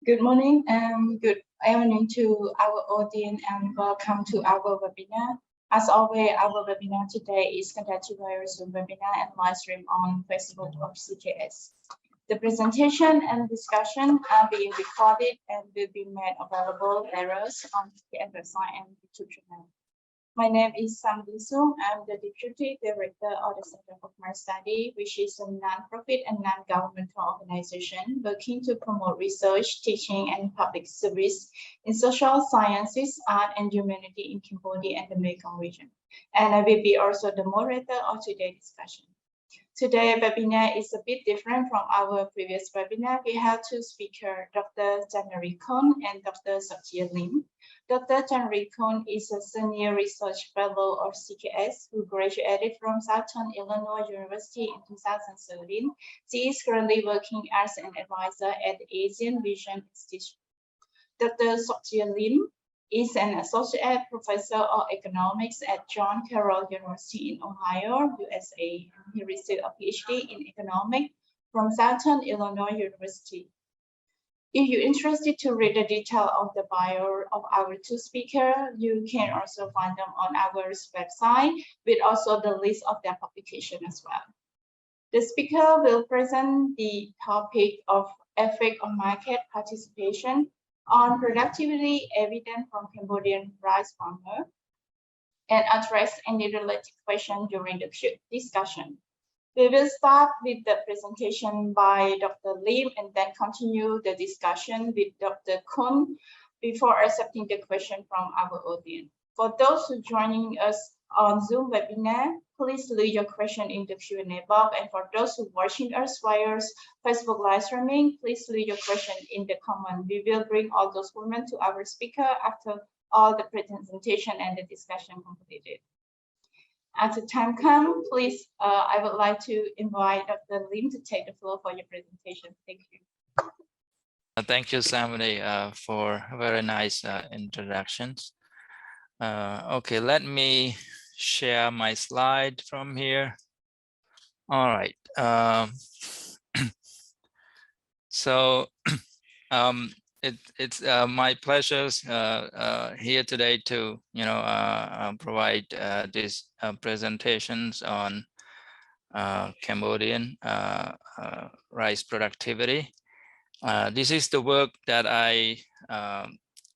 Good morning and good evening to our audience and welcome to our webinar. As always, our webinar today is conducted by a Zoom webinar and live stream on Facebook of CKS. The presentation and discussion are being recorded and will be made available later on CKS website and YouTube channel. My name is Sam Sung. I'm the Deputy Director of the Center for Commerce Study, which is a non-profit and non-governmental organization working to promote research, teaching, and public service in social sciences, art, and humanity in Cambodia and the Mekong region. And I will be also the moderator of today's discussion. Today's webinar is a bit different from our previous webinar. We have two speakers, Dr. Janari Khon and Dr. Satya Lim. Dr. Janari Khon is a senior research fellow of CKS who graduated from Southern Illinois University in 2013. She is currently working as an advisor at the Asian Vision Institute. Dr. Satya Lim is an associate professor of economics at John Carroll University in Ohio, USA. He received a PhD in economics from Southern Illinois University. If you're interested to read the detail of the bio of our two speakers, you can also find them on our website with also the list of their publication as well. The speaker will present the topic of effect on market participation on productivity evident from Cambodian rice farmer and address any related questions during the discussion. We will start with the presentation by Dr. Lim and then continue the discussion with Dr. Khun before accepting the question from our audience. For those who are joining us on Zoom webinar, please leave your question in the Q&A box. And for those who are watching us via Facebook live streaming, please leave your question in the comment. We will bring all those comments to our speaker after all the presentation and the discussion completed. As the time comes, please, I would like to invite Dr. Lim to take the floor for your presentation. Thank you. Thank you, Sammy, for very nice introductions. Okay, let me share my slide from here. All right. So it's my pleasure here today to provide these presentations on Cambodian rice productivity. This is the work that I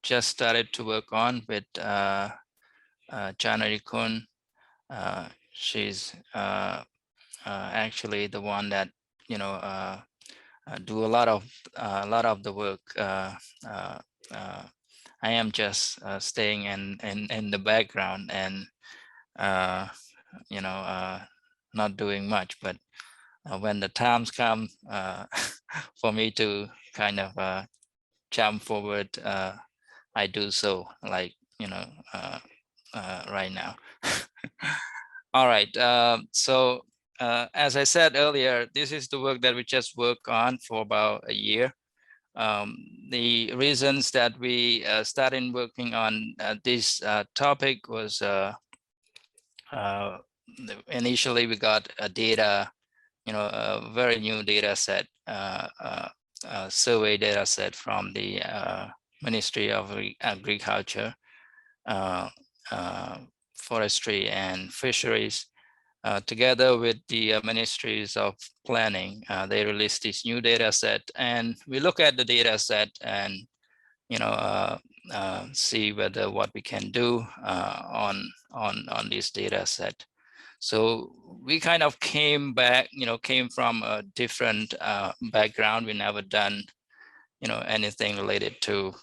just started to work on with Janari Khun. She's actually the one that do a lot of the work. I am just staying in the background and not doing much. But when the times come for me to kind of jump forward, I do so, like right now. All right. So as I said earlier, this is the work that we just worked on for about a year. The reasons that we started working on this topic was initially we got a data, a very new data set, survey data set from the Ministry of Agriculture, Forestry and Fisheries. Together with the ministries of planning, they released this new data set, and we look at the data set and see whether what we can do on this data set. So we kind of came from a different background. We never done anything related to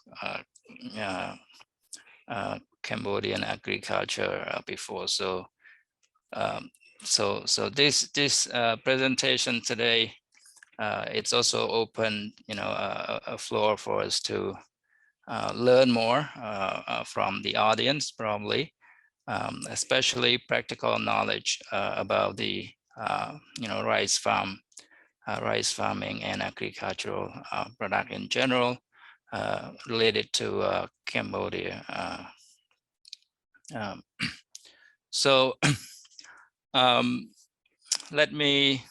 Cambodian agriculture before. So this presentation today, it's also open, a floor for us to learn more from the audience, probably, especially practical knowledge about the rice farming and agricultural product in general related to Cambodia. So let me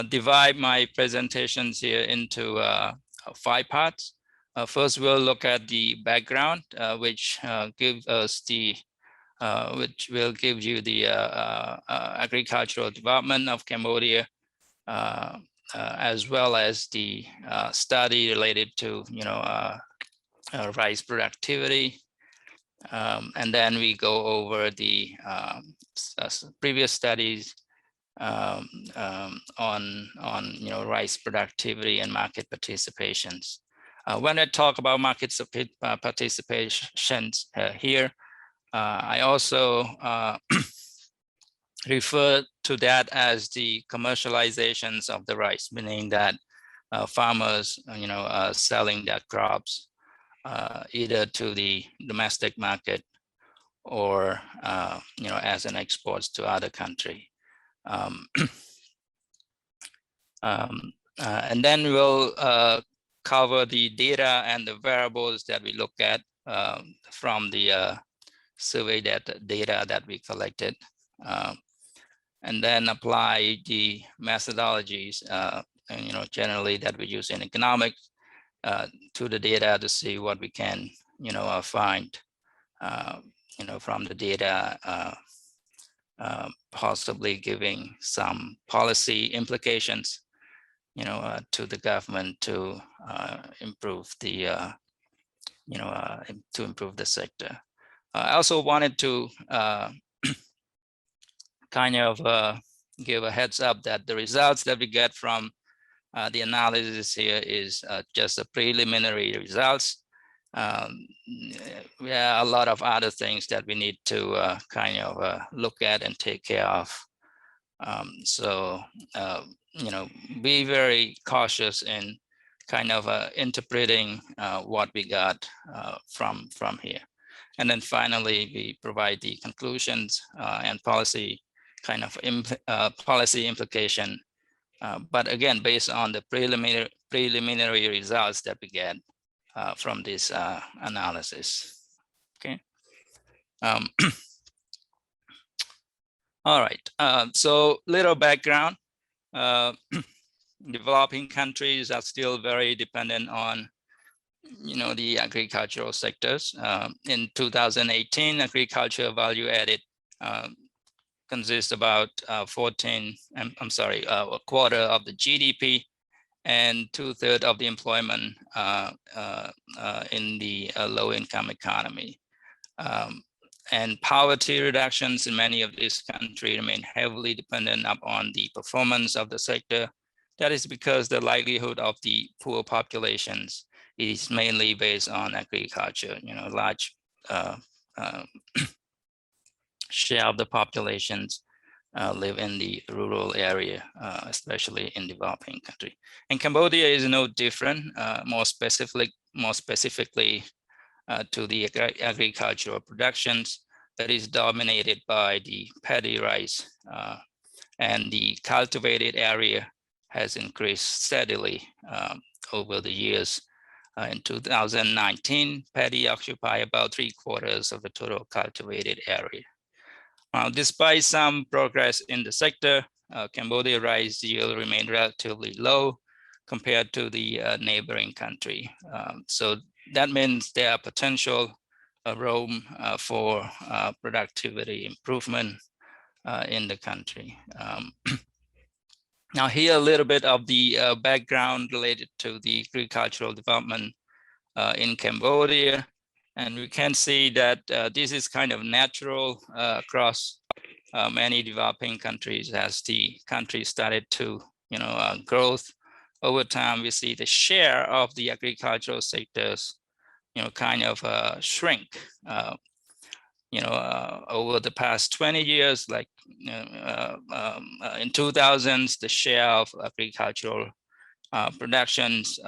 divide my presentations here into 5 parts. First, we'll look at the background, which gives us the which will give you the agricultural development of Cambodia, as well as the study related to rice productivity. And then we go over the previous studies on rice productivity and market participations. When I talk about market participations here, I also refer to that as the commercializations of the rice, meaning that farmers, selling their crops either to the domestic market or as an export to other country. And then we'll cover the data and the variables that we look at from the survey data that we collected, and then apply the methodologies, generally that we use in economics to the data to see what we can, find, from the data, possibly giving some policy implications, to the government to improve the, to improve the sector. I also wanted to kind of give a heads up that the results that we get from the analysis here is just a preliminary results. There are a lot of other things that we need to kind of look at and take care of. So, be very cautious in kind of interpreting what we got from here. And then finally, we provide the conclusions and policy kind of policy implication. But again, based on the preliminary results that we get from this analysis. Okay. All right. So little background. Developing countries are still very dependent on, the agricultural sectors. In 2018, agriculture value added consists about a quarter of the GDP and 2/3 of the employment in the low-income economy. And poverty reductions in many of these countries remain heavily dependent upon the performance of the sector. That is because the livelihood of the poor populations is mainly based on agriculture. Large share of the populations live in the rural area, especially in developing country. And Cambodia is no different. More specifically to the agricultural productions that is dominated by the paddy rice, and the cultivated area has increased steadily over the years. In 2019, paddy occupied about 3/4 of the total cultivated area. Despite some progress in the sector, Cambodia rice yield remained relatively low compared to the neighboring country. So that means there are potential room for productivity improvement in the country. Now here a little bit of the background related to the agricultural development in Cambodia. And we can see that this is kind of natural across many developing countries. As the country started to, growth over time, we see the share of the agricultural sectors, kind of shrink. Over the past 20 years, like in 2000s, the share of agricultural productions,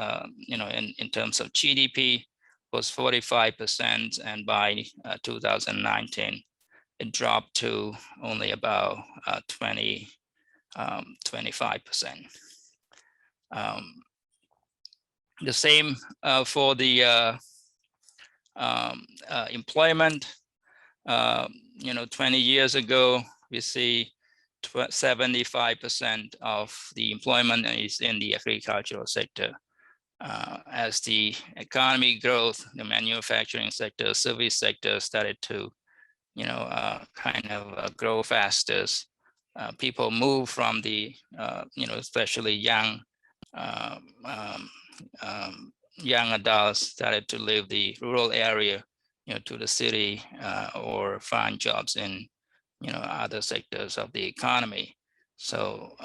in terms of GDP was 45%, and by 2019, it dropped to only about 25%. The same for the employment. 20 years ago, we see 75% of the employment is in the agricultural sector. As the economy growth, the manufacturing sector, service sector started to, kind of grow faster. People move from the, especially young young adults started to leave the rural area, to the city or find jobs in, other sectors of the economy. So,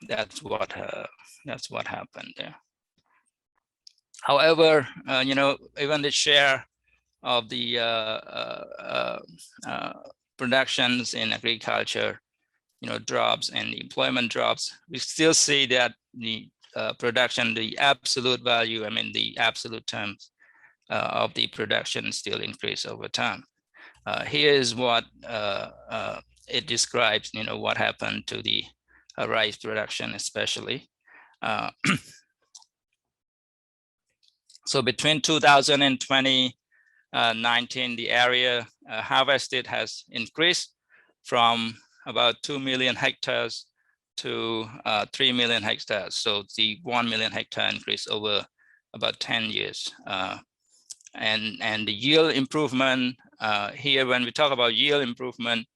that's what happened there. However, even the share of the productions in agriculture, drops and employment drops, we still see that the production, the absolute value, the absolute terms of the production still increase over time. Here is what it describes, what happened to the rice production, especially. So between 2000 and 2019, the area harvested has increased from about 2 million hectares to 3 million hectares. So the 1 million hectare increase over about 10 years. And the yield improvement here, when we talk about yield improvement,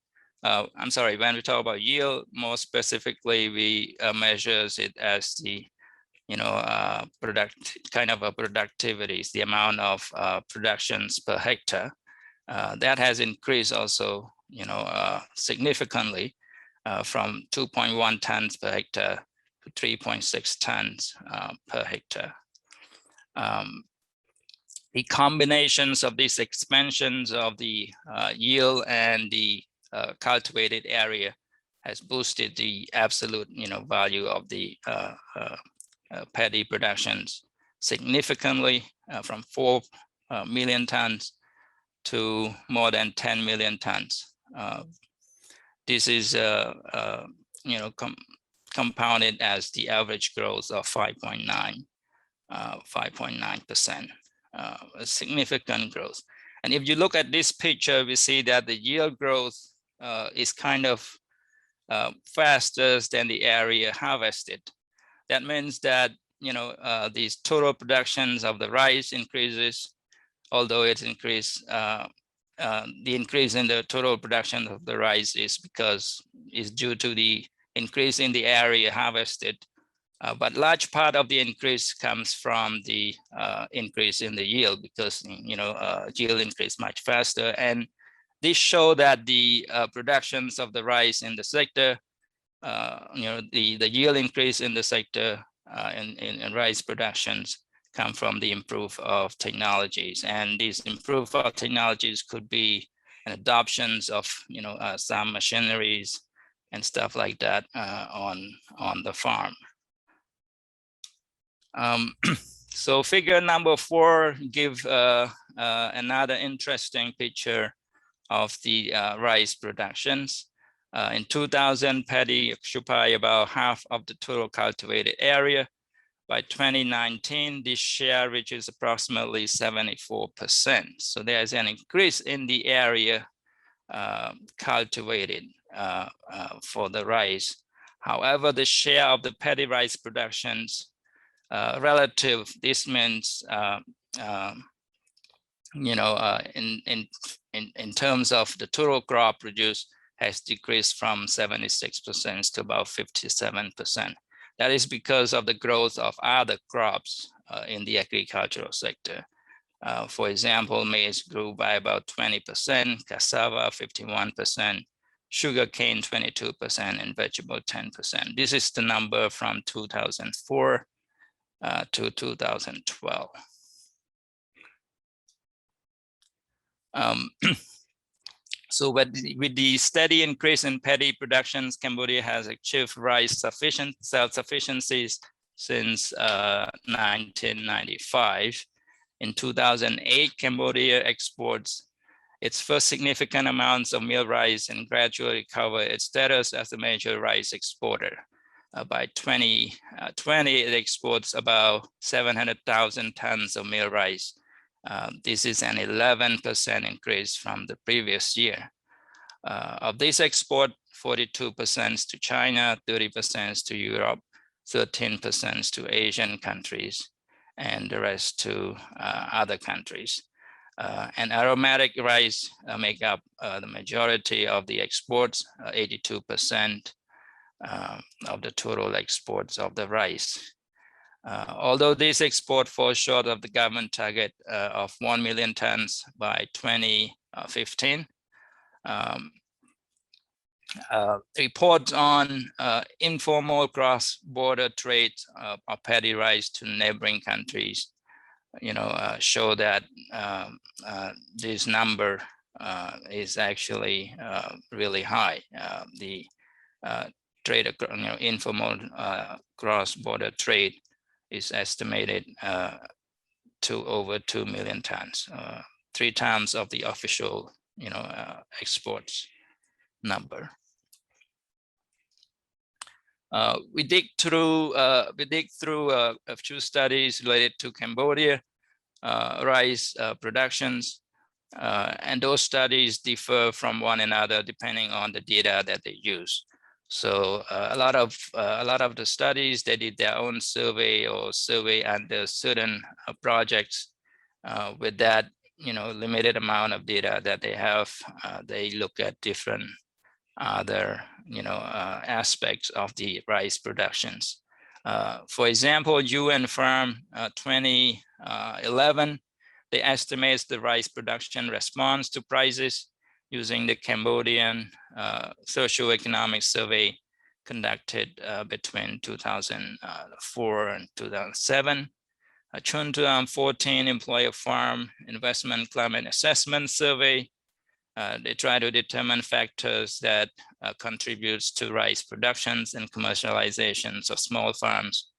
when we talk about yield, more specifically, we measures it as the, productivity, the amount of productions per hectare. That has increased also, significantly from 2.1 tons per hectare to 3.6 tons per hectare. The combinations of these expansions of the yield and the cultivated area has boosted the absolute, value of the paddy productions significantly from 4 million tons to more than 10 million tons. This is, compounded as the average growth of 5.9%, a significant growth. And if you look at this picture, we see that the yield growth is kind of faster than the area harvested. That means that, these total productions of the rice increases, although it's increased, the increase in the total production of the rice is due to the increase in the area harvested. But large part of the increase comes from the increase in the yield because, yield increased much faster. And this show that the productions of the rice in the sector, the yield increase in the sector in rice productions come from the improve of technologies. And these improve of technologies could be adoptions of, some machineries and stuff like that on the farm. So figure number 4 give another interesting picture of the rice productions. In 2000, paddy occupy about half of the total cultivated area. By 2019, this share reaches approximately 74%. So there's an increase in the area cultivated for the rice. However, the share of the paddy rice productions relative, this means in terms of the total crop produced has decreased from 76% to about 57%. That is because of the growth of other crops in the agricultural sector. For example, maize grew by about 20%, cassava 51%, sugarcane 22%, and vegetable 10%. This is the number from 2004 to 2012. So with the steady increase in paddy productions, Cambodia has achieved rice self-sufficiency since 1995. In 2008, Cambodia exports its first significant amounts of meal rice and gradually recovered its status as a major rice exporter. By 2020, it exports about 700,000 tons of meal rice. This is an 11% increase from the previous year. Of this export, 42% to China, 30% to Europe, 13% to Asian countries, and the rest to other countries. And aromatic rice make up the majority of the exports, 82% of the total exports of the rice. Although this export falls short of the government target of 1 million tons by 2015, reports on informal cross-border trade of paddy rice to neighboring countries, show that this number is actually really high. The trade, informal cross-border trade is estimated to over 2 million tons, 3 times of the official, exports number. We dig through a few studies related to Cambodia rice productions, and those studies differ from one another depending on the data that they use. So a lot of the studies, they did their own survey or survey under certain projects. With that, limited amount of data that they have, they look at different other aspects of the rice productions. For example, UN Farm 2011, they estimate the rice production response to prices using the Cambodian socioeconomic survey conducted between 2004 and 2007. June 2014 Employer Farm Investment Climate Assessment Survey. They try to determine factors that contributes to rice productions and commercializations of small farms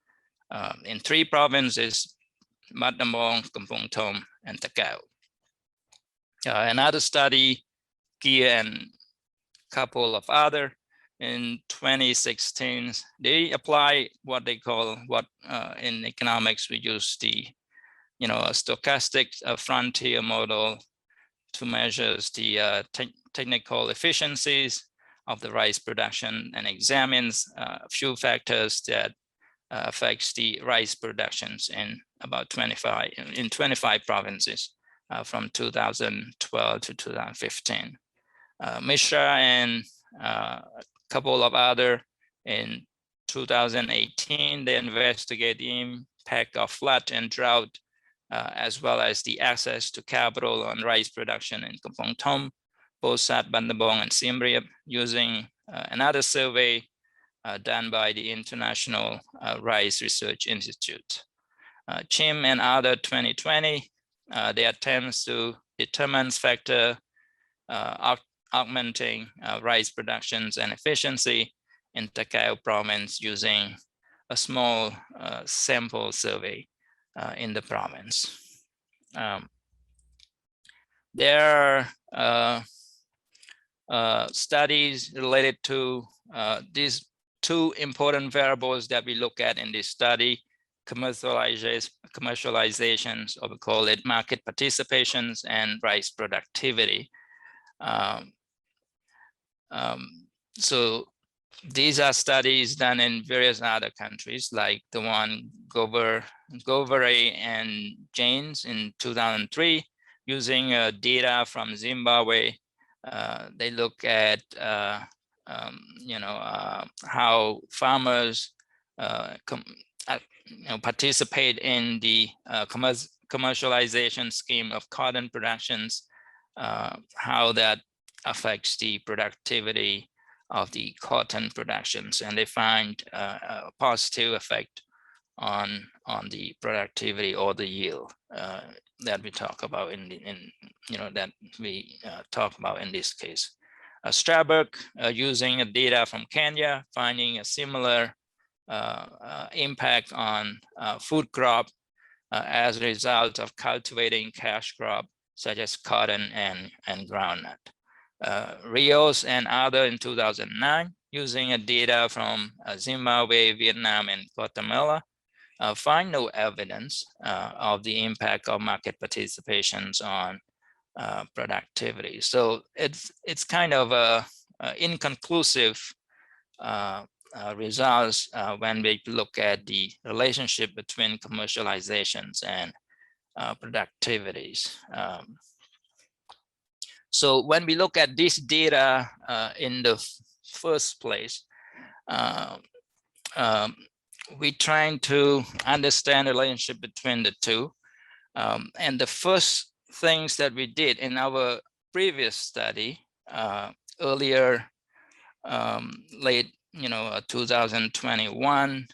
in 3 provinces, Battambang, Kampong Thom, and Takeo. Another study, Kia and a couple of other, in 2016, they apply what they call, in economics we use the, a stochastic frontier model to measure the technical efficiencies of the rice production and examines a few factors that affects the rice productions in about 25 provinces from 2012 to 2015. Mishra and a couple of other in 2018, they investigate the impact of flood and drought as well as the access to capital on rice production in Kampong Thom, Posat, Battambang, and Siem Reap using another survey done by the International Rice Research Institute. Chim and other 2020, they attempts to determine factor augmenting rice productions and efficiency in Takeo province using a small sample survey in the province. There are studies related to these 2 important variables that we look at in this study: commercializations, or we call it market participations, and rice productivity. So these are studies done in various other countries, like the one Govere and Janes in 2003, using data from Zimbabwe. They look at how farmers participate in the commercialization scheme of cotton productions, how that affects the productivity of the cotton productions, and they find a positive effect on the productivity or the yield that we talk about in this case. Straberg using data from Kenya, finding a similar impact on food crop as a result of cultivating cash crop such as cotton and groundnut. Rios and other in 2009, using data from Zimbabwe, Vietnam, and Guatemala, find no evidence of the impact of market participations on productivity. So it's kind of inconclusive results when we look at the relationship between commercializations and productivities. So when we look at this data in the first place, we're trying to understand the relationship between the two. And the first things that we did in our previous study earlier, late 2021,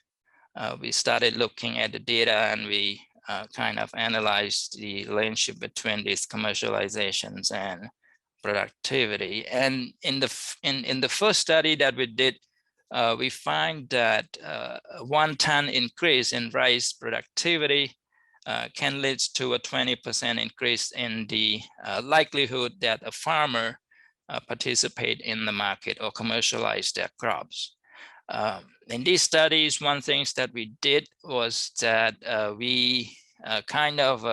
we started looking at the data, and we kind of analyzed the relationship between these commercializations and productivity. And in the first study that we did, we find that 1 ton increase in rice productivity can lead to a 20% increase in the likelihood that a farmer participate in the market or commercialize their crops. In these studies, one thing that we did was that we kind of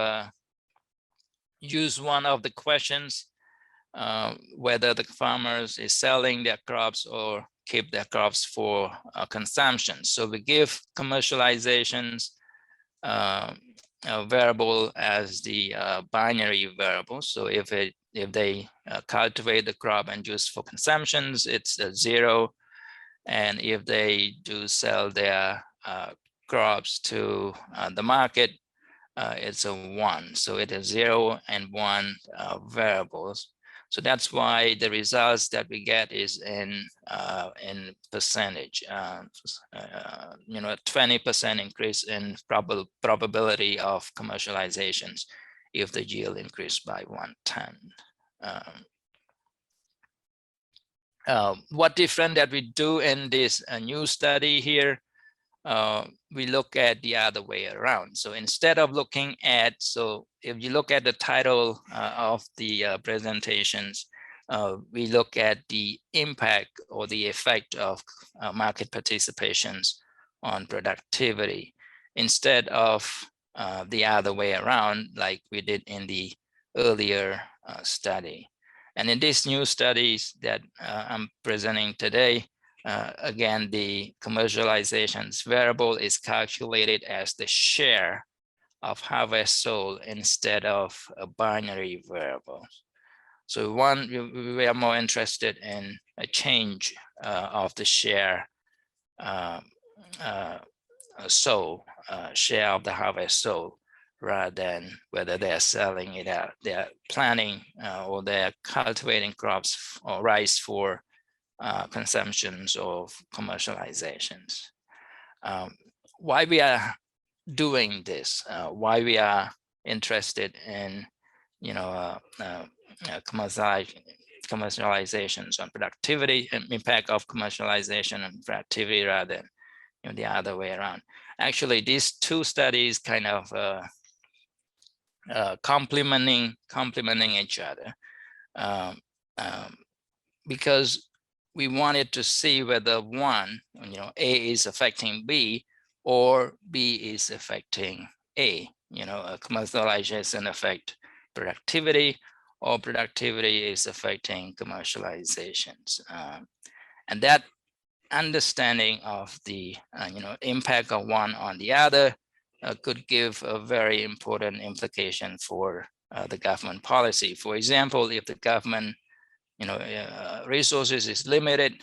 use one of the questions, whether the farmers is selling their crops or keep their crops for consumption. So we give commercializations variable as the binary variable. So if they cultivate the crop and use for consumptions, it's a 0. And if they do sell their crops to the market, it's a 1. So it is 0 and 1 variables. So that's why the results that we get is in percentage. 20% increase in probability of commercializations if the yield increased by 1 ton. What different that we do in this new study here, we look at the other way around. So instead of looking at, so if you look at the title of the presentations, we look at the impact or the effect of market participations on productivity, instead of the other way around like we did in the earlier study. And in these new studies that I'm presenting today, again, the commercializations variable is calculated as the share of harvest sold instead of a binary variable. So we are more interested in a change of the share sold, share of the harvest sold, rather than whether they're selling it out, they're planting or they're cultivating crops or rice for consumptions or commercializations. Why we are doing this, why we are interested in commercializations on productivity and impact of commercialization and productivity rather than the other way around. Actually, these two studies kind of complementing each other, because we wanted to see whether one, A is affecting B or B is affecting A. Commercialization affect productivity, or productivity is affecting commercializations, and that understanding of the impact of one on the other could give a very important implication for the government policy. For example, if the government resources is limited,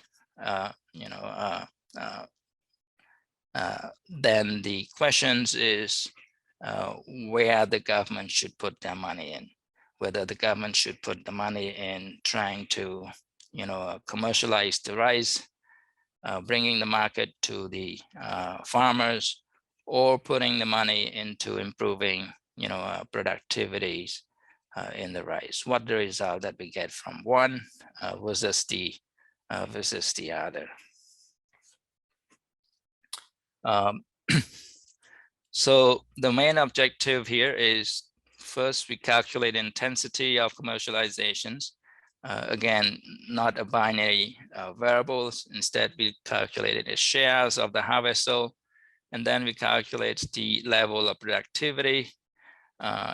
then the questions is where the government should put their money in, whether the government should put the money in trying to commercialize the rice, bringing the market to the farmers, or putting the money into improving productivities in the rice. What the result that we get from one versus the other. So the main objective here is, first, we calculate intensity of commercializations. Again, not a binary variables. Instead, we calculated the shares of the harvest sold, and then we calculate the level of productivity,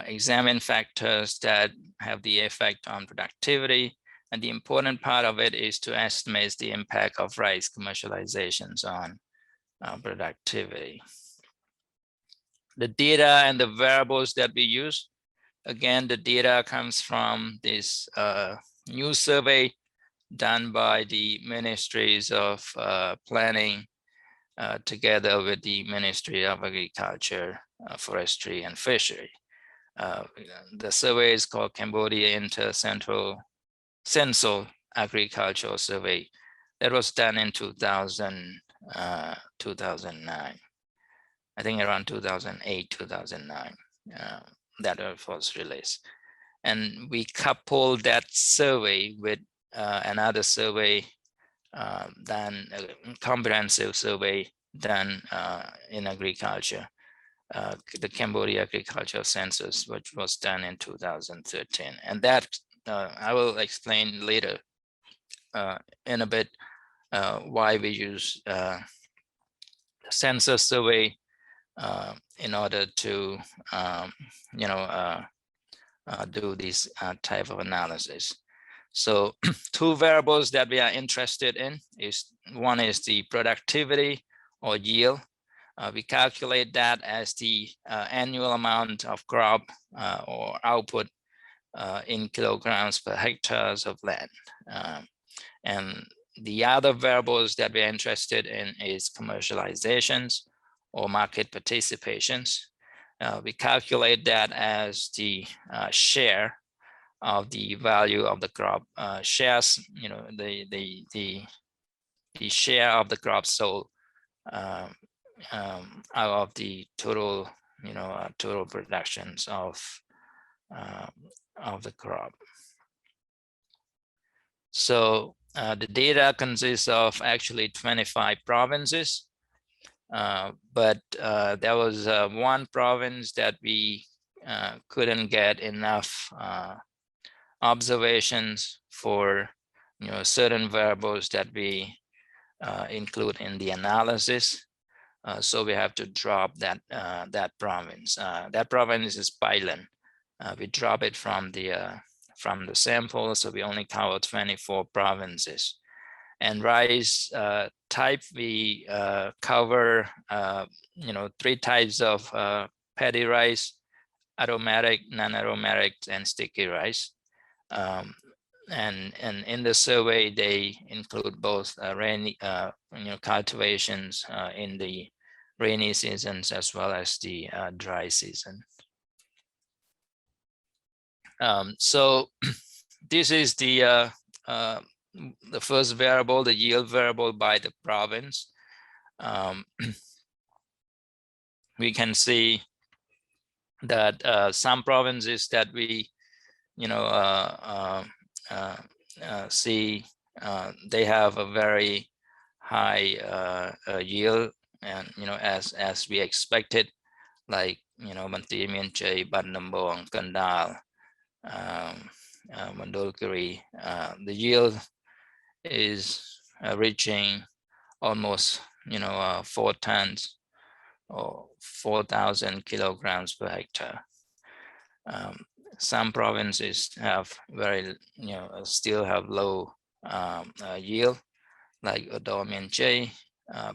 examine factors that have the effect on productivity, And the important part of it is to estimate the impact of rice commercializations on productivity. The data and the variables that we use, again, the data comes from this new survey done by the Ministries of Planning together with the Ministry of Agriculture, Forestry and Fishery. The survey is called Cambodia Inter-Censal Agriculture Survey. That was done in 2009. I think around 2008, 2009, that was released. And we coupled that survey with another survey done, a comprehensive survey done in agriculture, the Cambodia Agriculture Census, which was done in 2013. And that I will explain later in a bit why we use the census survey in order to do this type of analysis. So two variables that we are interested in is, one is the productivity or yield. We calculate that as the annual amount of crop or output in kilograms per hectares of land. And the other variables that we're interested in is commercializations or market participations. We calculate that as the share of the value of the crop, shares, the share of the crop sold out of the total, total productions of the crop. So the data consists of actually 25 provinces, but there was one province that we couldn't get enough observations for certain variables that we include in the analysis. So we have to drop that province. That province is Bailan. We drop it from the sample, so we only cover 24 provinces. And rice type, we cover 3 types of paddy rice: aromatic, non-aromatic, and sticky rice. And in the survey, they include both rainy cultivations in the rainy seasons as well as the dry season. So this is the first variable, the yield variable by the province. We can see that some provinces that we see they have a very high yield, and as we expected, like Banti Mianche, Ban Nambong, Kandal, Mandolkiri. The yield is reaching almost 4 tons or 4,000 kilograms per hectare. Some provinces have very still have low yield, like Odo Mianche,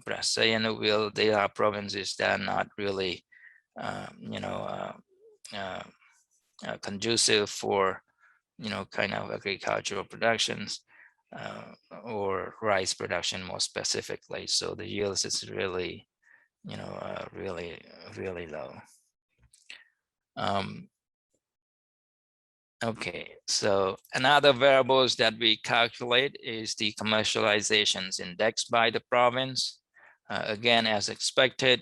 Brasay and Ubil. They are provinces that are not really conducive for kind of agricultural productions or rice production more specifically. So the yields is really really low. Okay, so another variables that we calculate is the commercializations index by the province. Again, as expected,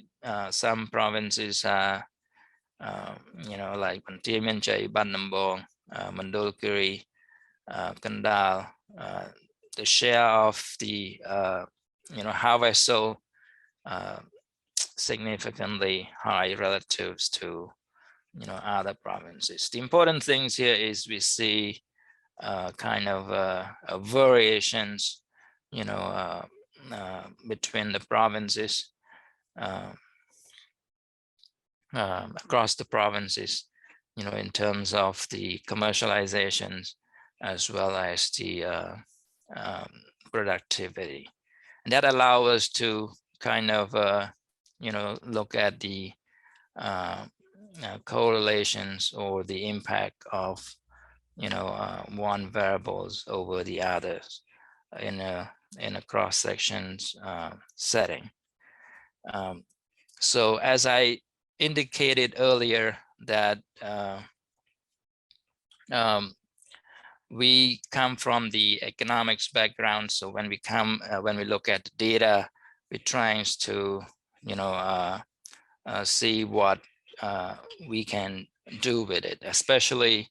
some provinces are like Banti Mianche, Ban Nambong, Mandolkiri, Kandal. The share of the harvest so significantly high relative to other provinces. The important things here is we see kind of variations between the provinces, across the provinces, in terms of the commercializations as well as the productivity. And that allows us to kind of, look at the correlations or the impact of, one variables over the others in a cross sections setting. So as I indicated earlier, that we come from the economics background. So when we look at data, we're trying to, see what we can do with it, especially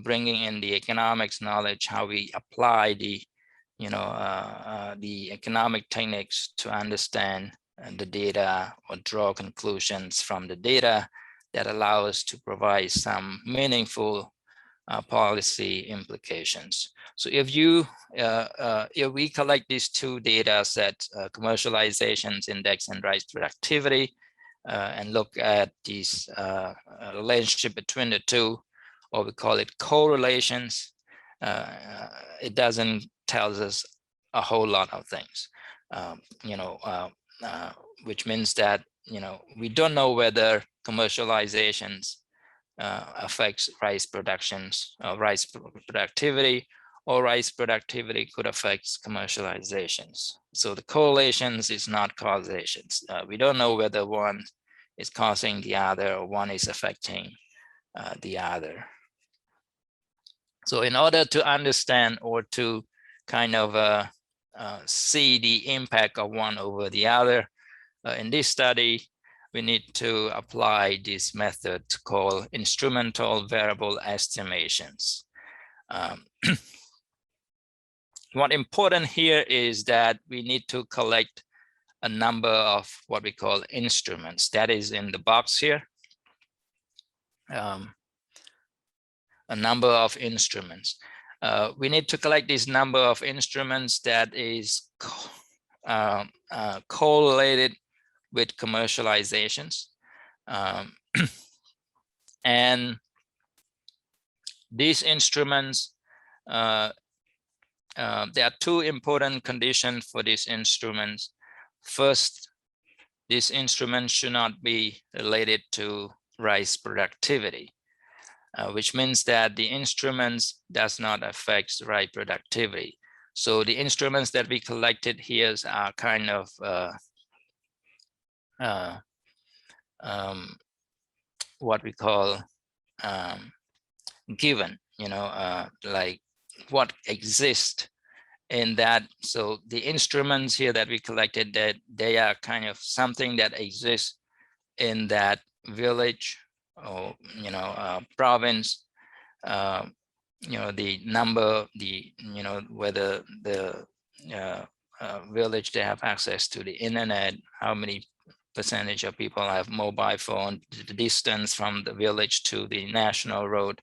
bringing in the economics knowledge, how we apply the, the economic techniques to understand the data or draw conclusions from the data that allow us to provide some meaningful policy implications. So if we collect these two data sets, commercializations index and rice productivity, and look at these relationship between the two, or we call it correlations, it doesn't tell us a whole lot of things, which means that, we don't know whether commercializations affects rice productions, rice productivity, or rice productivity could affect commercializations. So the correlations is not causations. We don't know whether one is causing the other or one is affecting the other. So in order to understand or to kind of see the impact of one over the other, in this study, we need to apply this method called instrumental variable estimations. What important here is that we need to collect a number of what we call instruments. That is in the box here. A number of instruments. We need to collect this number of instruments that is correlated with commercializations. And these instruments, there are two important conditions for these instruments. First, these instruments should not be related to rice productivity, which means that the instruments does not affect rice productivity. So the instruments that we collected here are kind of what we call given, like what exists in that. So the instruments here that we collected, that they are kind of something that exists in that village or province, the number, whether the village they have access to the internet, how many percentage of people have mobile phone, the distance from the village to the national road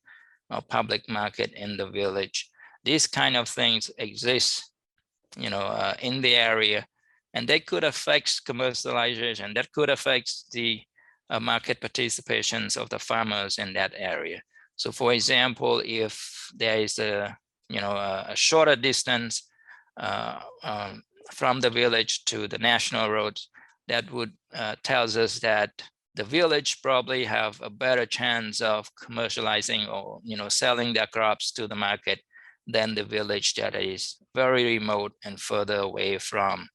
or public market in the village. These kind of things exist, in the area, and they could affect commercialization. That could affect the market participations of the farmers in that area. So, for example, if there is a shorter distance from the village to the national roads, that would tells us that the village probably have a better chance of commercializing or selling their crops to the market than the village that is very remote and further away from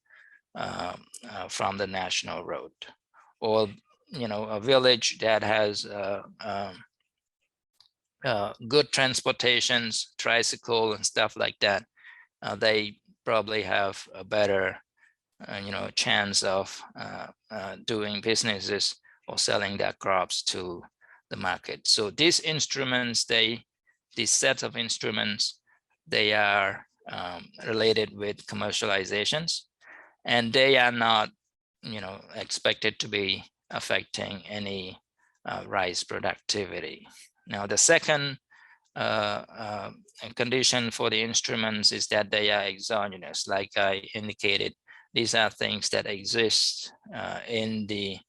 the national road, or a village that has good transportations, tricycle and stuff like that. They probably have a better chance of doing businesses or selling their crops to the market. So these instruments, these sets of instruments, they are related with commercializations, and they are not expected to be affecting any rice productivity. Now the second condition for the instruments is that they are exogenous. Like I indicated, these are things that exist in the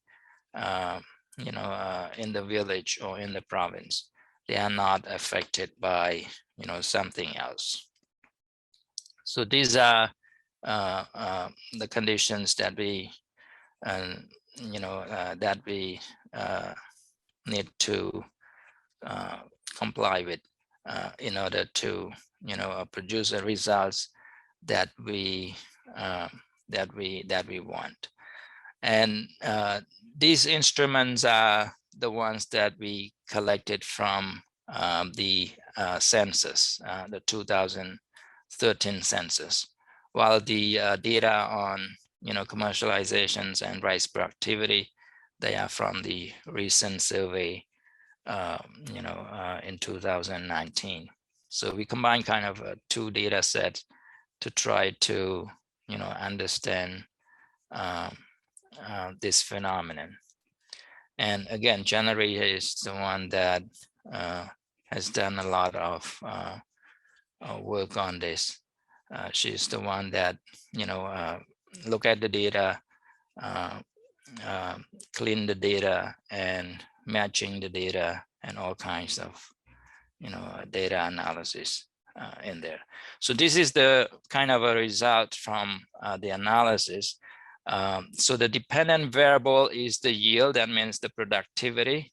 in the village or in the province. they are not affected by, you know, something else. So these are the conditions that we, you know, that we need to comply with in order to, you know, produce the results that we want. And these instruments are the ones that we collected from the census, the 2013 census, while the data on, you know, commercializations and rice productivity, they are from the recent survey, you know, in 2019. So we combine kind of two data sets to try to, you know, understand this phenomenon. And again, January is the one that has done a lot of work on this. She's the one that, you know, look at the data, clean the data, and matching the data, and all kinds of, you know, data analysis in there. So this is the kind of a result from the analysis. So the dependent variable is the yield, that means the productivity.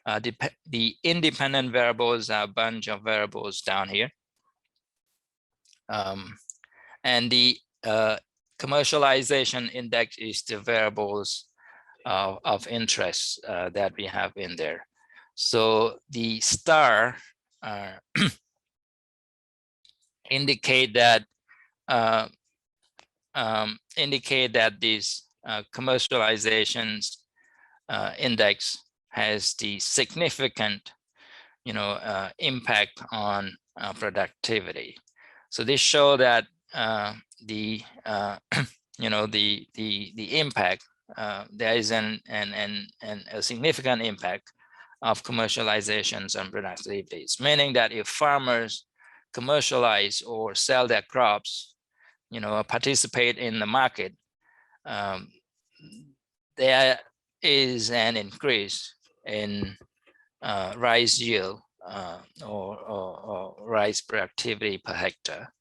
The independent variables are a bunch of variables down here. And the commercialization index is the variables of interest that we have in there. So the star indicate that this commercializations index has the significant, you know, impact on productivity. So this show that the you know, the impact, there is a significant impact of commercializations on productivities, meaning that if farmers commercialize or sell their crops, you know, participate in the market, there is an increase in rice yield or rice productivity per hectare.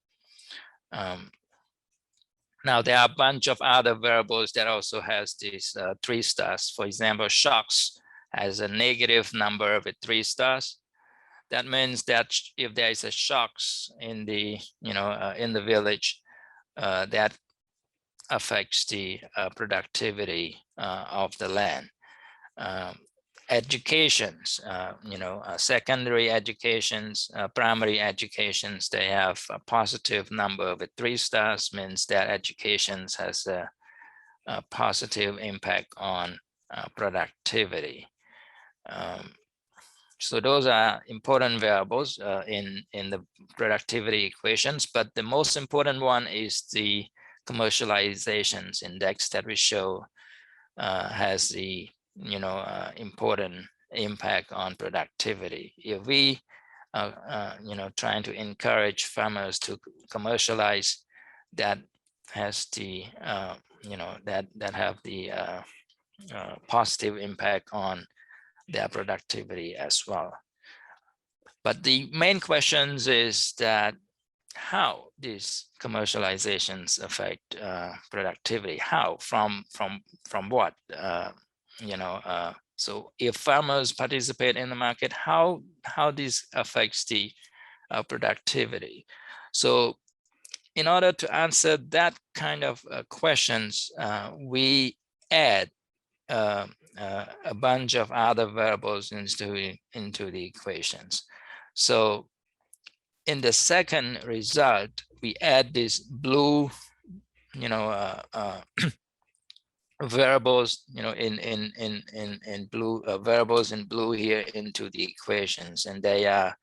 Now there are a bunch of other variables that also has these 3 stars. For example, shocks has a negative number with 3 stars. That means that if there is a shocks in the, you know, in the village, that affects the productivity of the land. Educations, you know, secondary educations, primary educations, they have a positive number with 3 stars, means that educations has a positive impact on productivity. So those are important variables in the productivity equations, but the most important one is the commercializations index that we show has the, you know, important impact on productivity. If we you know, trying to encourage farmers to commercialize, that has the you know, that have the positive impact on their productivity as well. But the main questions is that how these commercializations affect productivity, how, from what, you know, so if farmers participate in the market, how this affects the productivity. So in order to answer that kind of questions, we add a bunch of other variables into the equations. So in the second result, we add this blue, you know, variables, you know, in blue, variables in blue here into the equations, and they are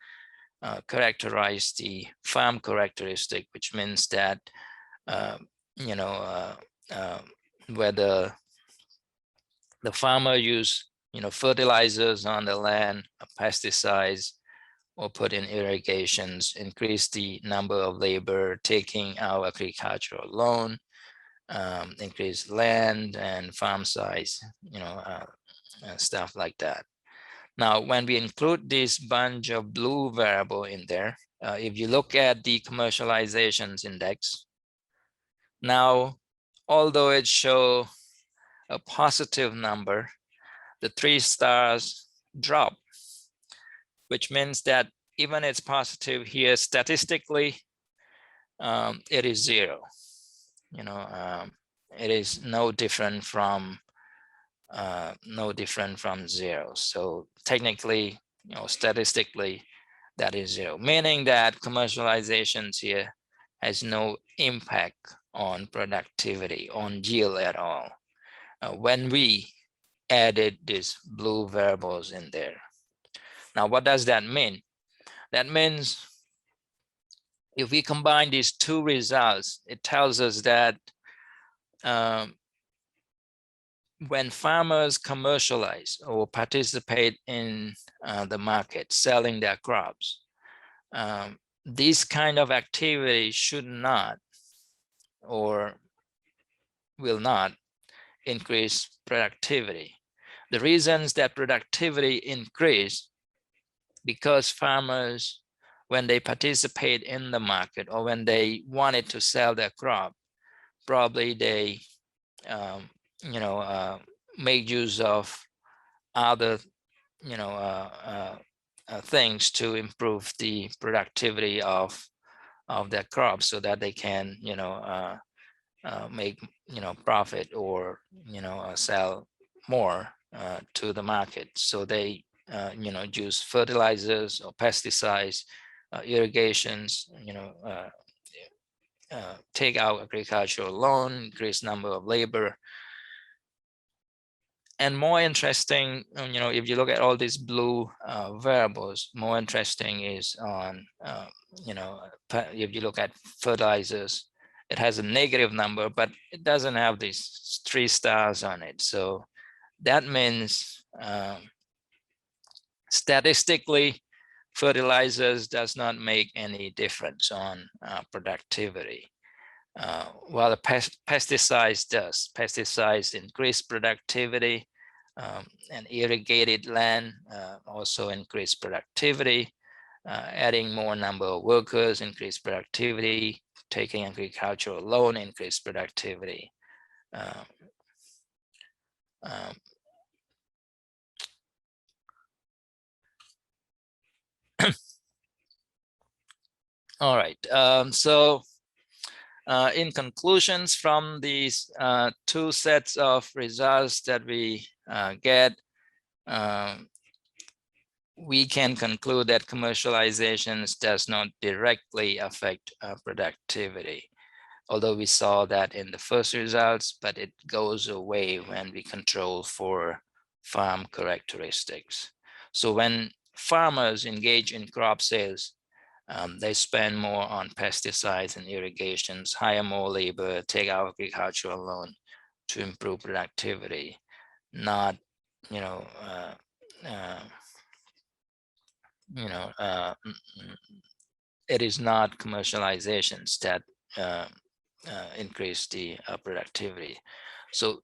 characterize the farm characteristic, which means that you know, whether the farmer use, you know, fertilizers on the land, pesticides, or put in irrigations, increase the number of labor taking our agricultural loan, increase land and farm size, you know, stuff like that. Now, when we include this bunch of blue variable in there, if you look at the commercializations index, now, although it shows a positive number, the 3 stars drop, which means that even it's positive here, statistically, it is 0. It is no different from 0. So technically, statistically, that is 0, meaning that commercializations here has no impact on productivity, on yield at all, when we added these blue variables in there. Now, what does that mean? That means if we combine these 2 results, it tells us that when farmers commercialize or participate in the market, selling their crops, this kind of activity should not or will not increase productivity. The reasons that productivity increase because farmers, when they participate in the market or when they wanted to sell their crop, probably they make use of other things to improve the productivity of their crops so that they can make profit or sell more to the market. So they use fertilizers or pesticides, irrigations, take out agricultural loan, increase number of labor. And more interesting, if you look at all these blue variables, more interesting is on, if you look at fertilizers, it has a negative number, but it doesn't have these 3 stars on it. So that means statistically, fertilizers does not make any difference on productivity. While the pesticides does. Pesticides increase productivity, and irrigated land also increase productivity. Adding more number of workers increase productivity. Taking agricultural loan increase productivity. All right, so in conclusions from these 2 sets of results that we get, we can conclude that commercializations does not directly affect productivity, although we saw that in the first results, but it goes away when we control for farm characteristics. So when farmers engage in crop sales, they spend more on pesticides and irrigations, hire more labor, take out agricultural loan to improve productivity, not, it is not commercializations that increase the productivity. So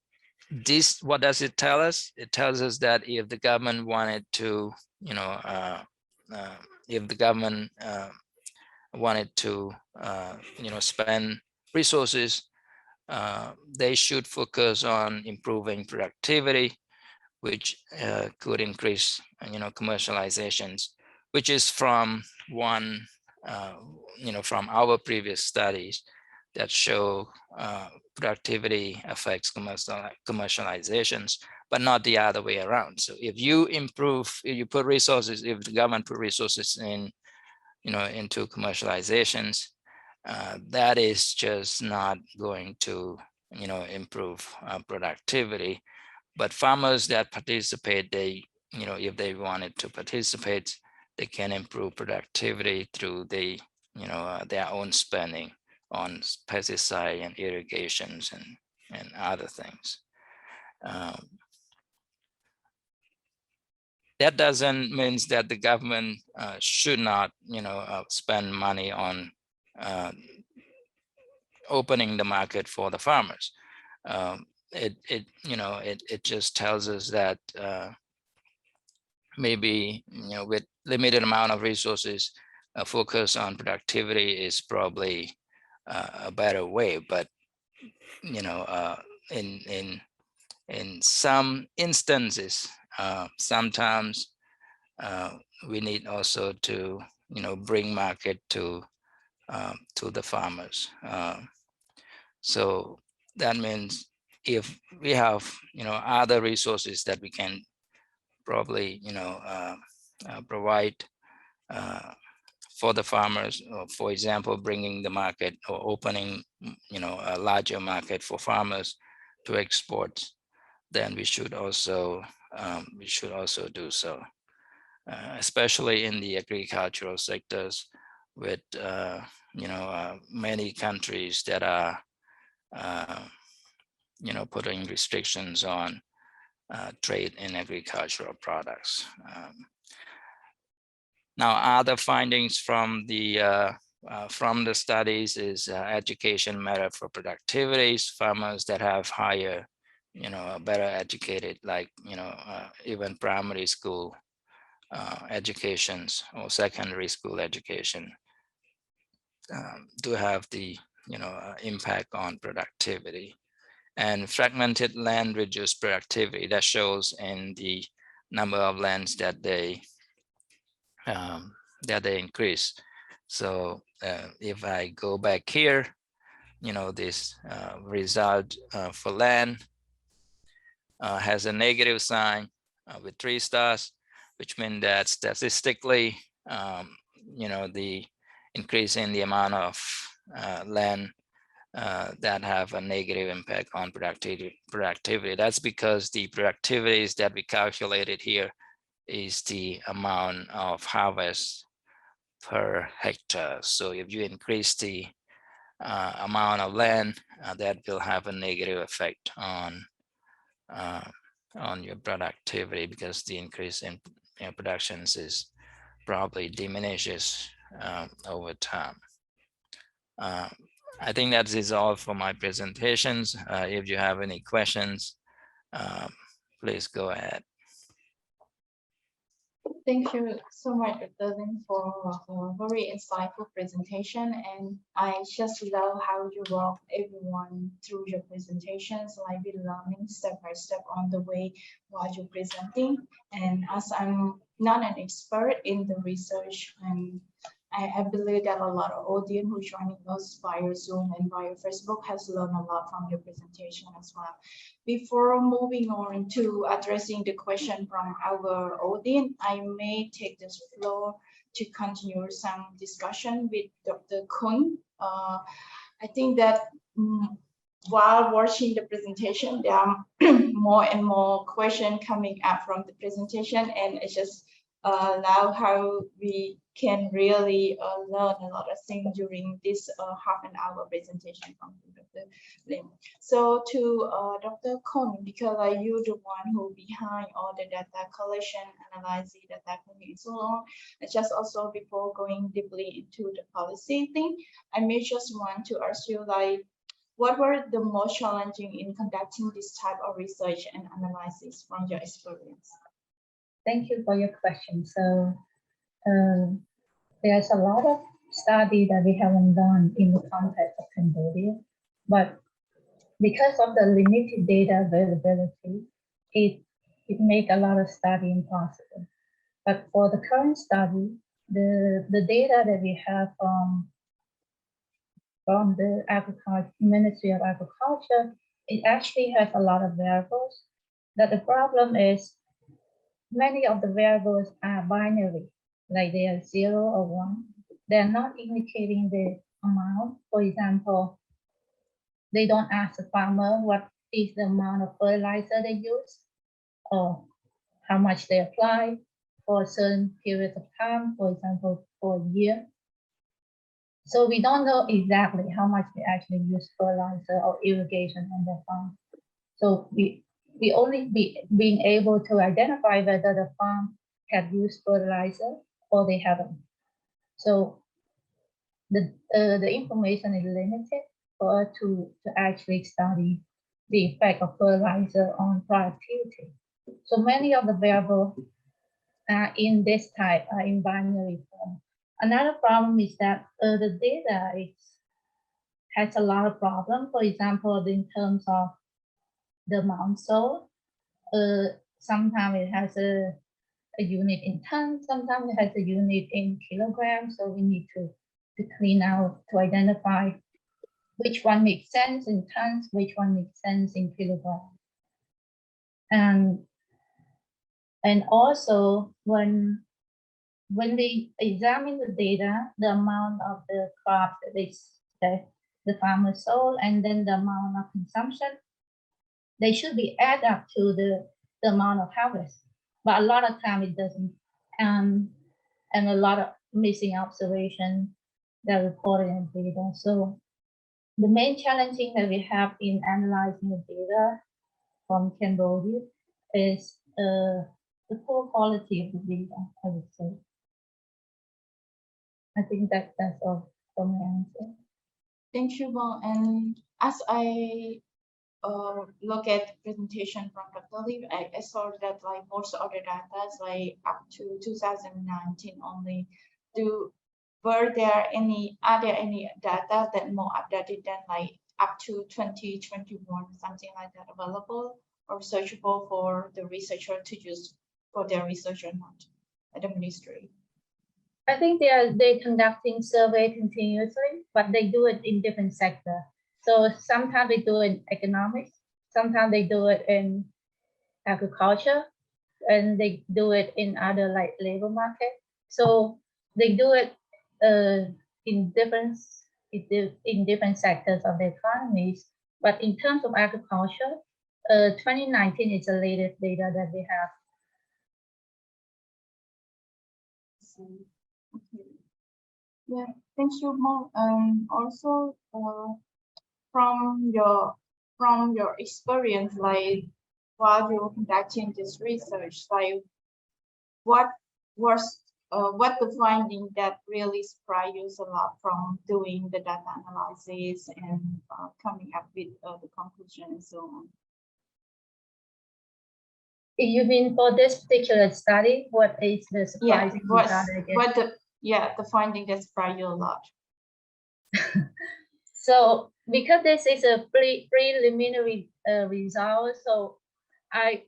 this, what does it tell us? It tells us that if the government wanted to, if the government wanted to, spend resources, they should focus on improving productivity, which could increase, commercializations, which is from one, from our previous studies that show productivity affects commercializations, but not the other way around. So if you improve, if you put resources, if the government put resources in, into commercializations, that is just not going to, improve productivity. But farmers that participate, they, if they wanted to participate, they can improve productivity through the, their own spending on pesticide and irrigations and other things. That doesn't mean that the government should not, spend money on opening the market for the farmers. It just tells us that maybe with limited amount of resources, focus on productivity is probably a better way. But in some instances, sometimes we need also to bring market to the farmers. So that means if we have other resources that we can probably provide for the farmers, or for example, bringing the market or opening a larger market for farmers to export, then we should also do so, especially in the agricultural sectors with many countries that are putting restrictions on trade in agricultural products. Now, other findings from the studies is education matter for productivities. Farmers that have higher, better educated, like even primary school educations or secondary school education, do have the impact on productivity. And fragmented land reduce productivity. That shows in the number of lands that they increase. So if I go back here, this result for land has a negative sign with 3 stars, which means that statistically, the increase in the amount of land that have a negative impact on productivity. That's because the productivities that we calculated here is the amount of harvest per hectare. So if you increase the amount of land, that will have a negative effect on your productivity, because the increase in productions is probably diminishes over time. I think that is all for my presentations. If you have any questions, please go ahead. Thank you so much, Dr. Lin, for a very insightful presentation. And I just love how you walk everyone through your presentations, like we're learning step by step on the way while you're presenting. And as I'm not an expert in the research, and I believe that a lot of audience who joining us via Zoom and via Facebook has learned a lot from your presentation as well. Before moving on to addressing the question from our audience, I may take this floor to continue some discussion with Dr. Kun. I think that while watching the presentation, there are more and more questions coming up from the presentation, and it just allows how we can really learn a lot of things during this half an hour presentation from Dr. Lin. So to Dr. Kun, because you're the one who behind all the data collection, analysis, data collection, and so on. And just also before going deeply into the policy thing, I may just want to ask you, like, what were the most challenging in conducting this type of research and analysis from your experience? Thank you for your question. So there's a lot of study that we haven't done in the context of Cambodia, but because of the limited data availability, it makes a lot of study impossible. But for the current study, the data that we have from the Ministry of Agriculture, it actually has a lot of variables. That the problem is many of the variables are binary, like they are 0 or 1. They're not indicating the amount. For example, they don't ask the farmer what is the amount of fertilizer they use or how much they apply for a certain period of time, for example, for a year. So we don't know exactly how much they actually use fertilizer or irrigation on their farm. So we only being able to identify whether the farm have used fertilizer or they haven't. So the information is limited for us to actually study the effect of fertilizer on productivity. So many of the variables in this type, in binary form. Another problem is that the data has a lot of problems. For example, in terms of the amount sold, sometimes it has a unit in tons, sometimes it has a unit in kilograms. So we need to clean out to identify which one makes sense in tons, which one makes sense in kilograms. And also when we examine the data, the amount of the crops that the farmer sold and then the amount of consumption, they should be add up to the amount of harvest. But a lot of time it doesn't. And a lot of missing observation that reported in data. So the main challenging that we have in analyzing the data from Cambodia is the poor quality of the data, I would say. I think that's all for my answer. Thank you, Mo. And as I look at the presentation from Dr. Lee, I saw that like most of the data is like up to 2019 only. Are there any data that more updated than like up to 2021, something like that available or searchable for the researcher to use for their research or not at the ministry? I think they're conducting survey continuously, but they do it in different sectors. So sometimes they do it in economics, sometimes they do it in agriculture, and they do it in other like labor market. So they do it in different sectors of the economies. But in terms of agriculture, 2019 is the latest data that we have. Okay. Yeah, thank you, Mo. Also, from your experience, like while you were conducting this research, like what the finding that really surprised you a lot from doing the data analysis and coming up with the conclusion and so on? You mean for this particular study, what is the surprising result? The finding that surprised you a lot. So because this is a preliminary result, so I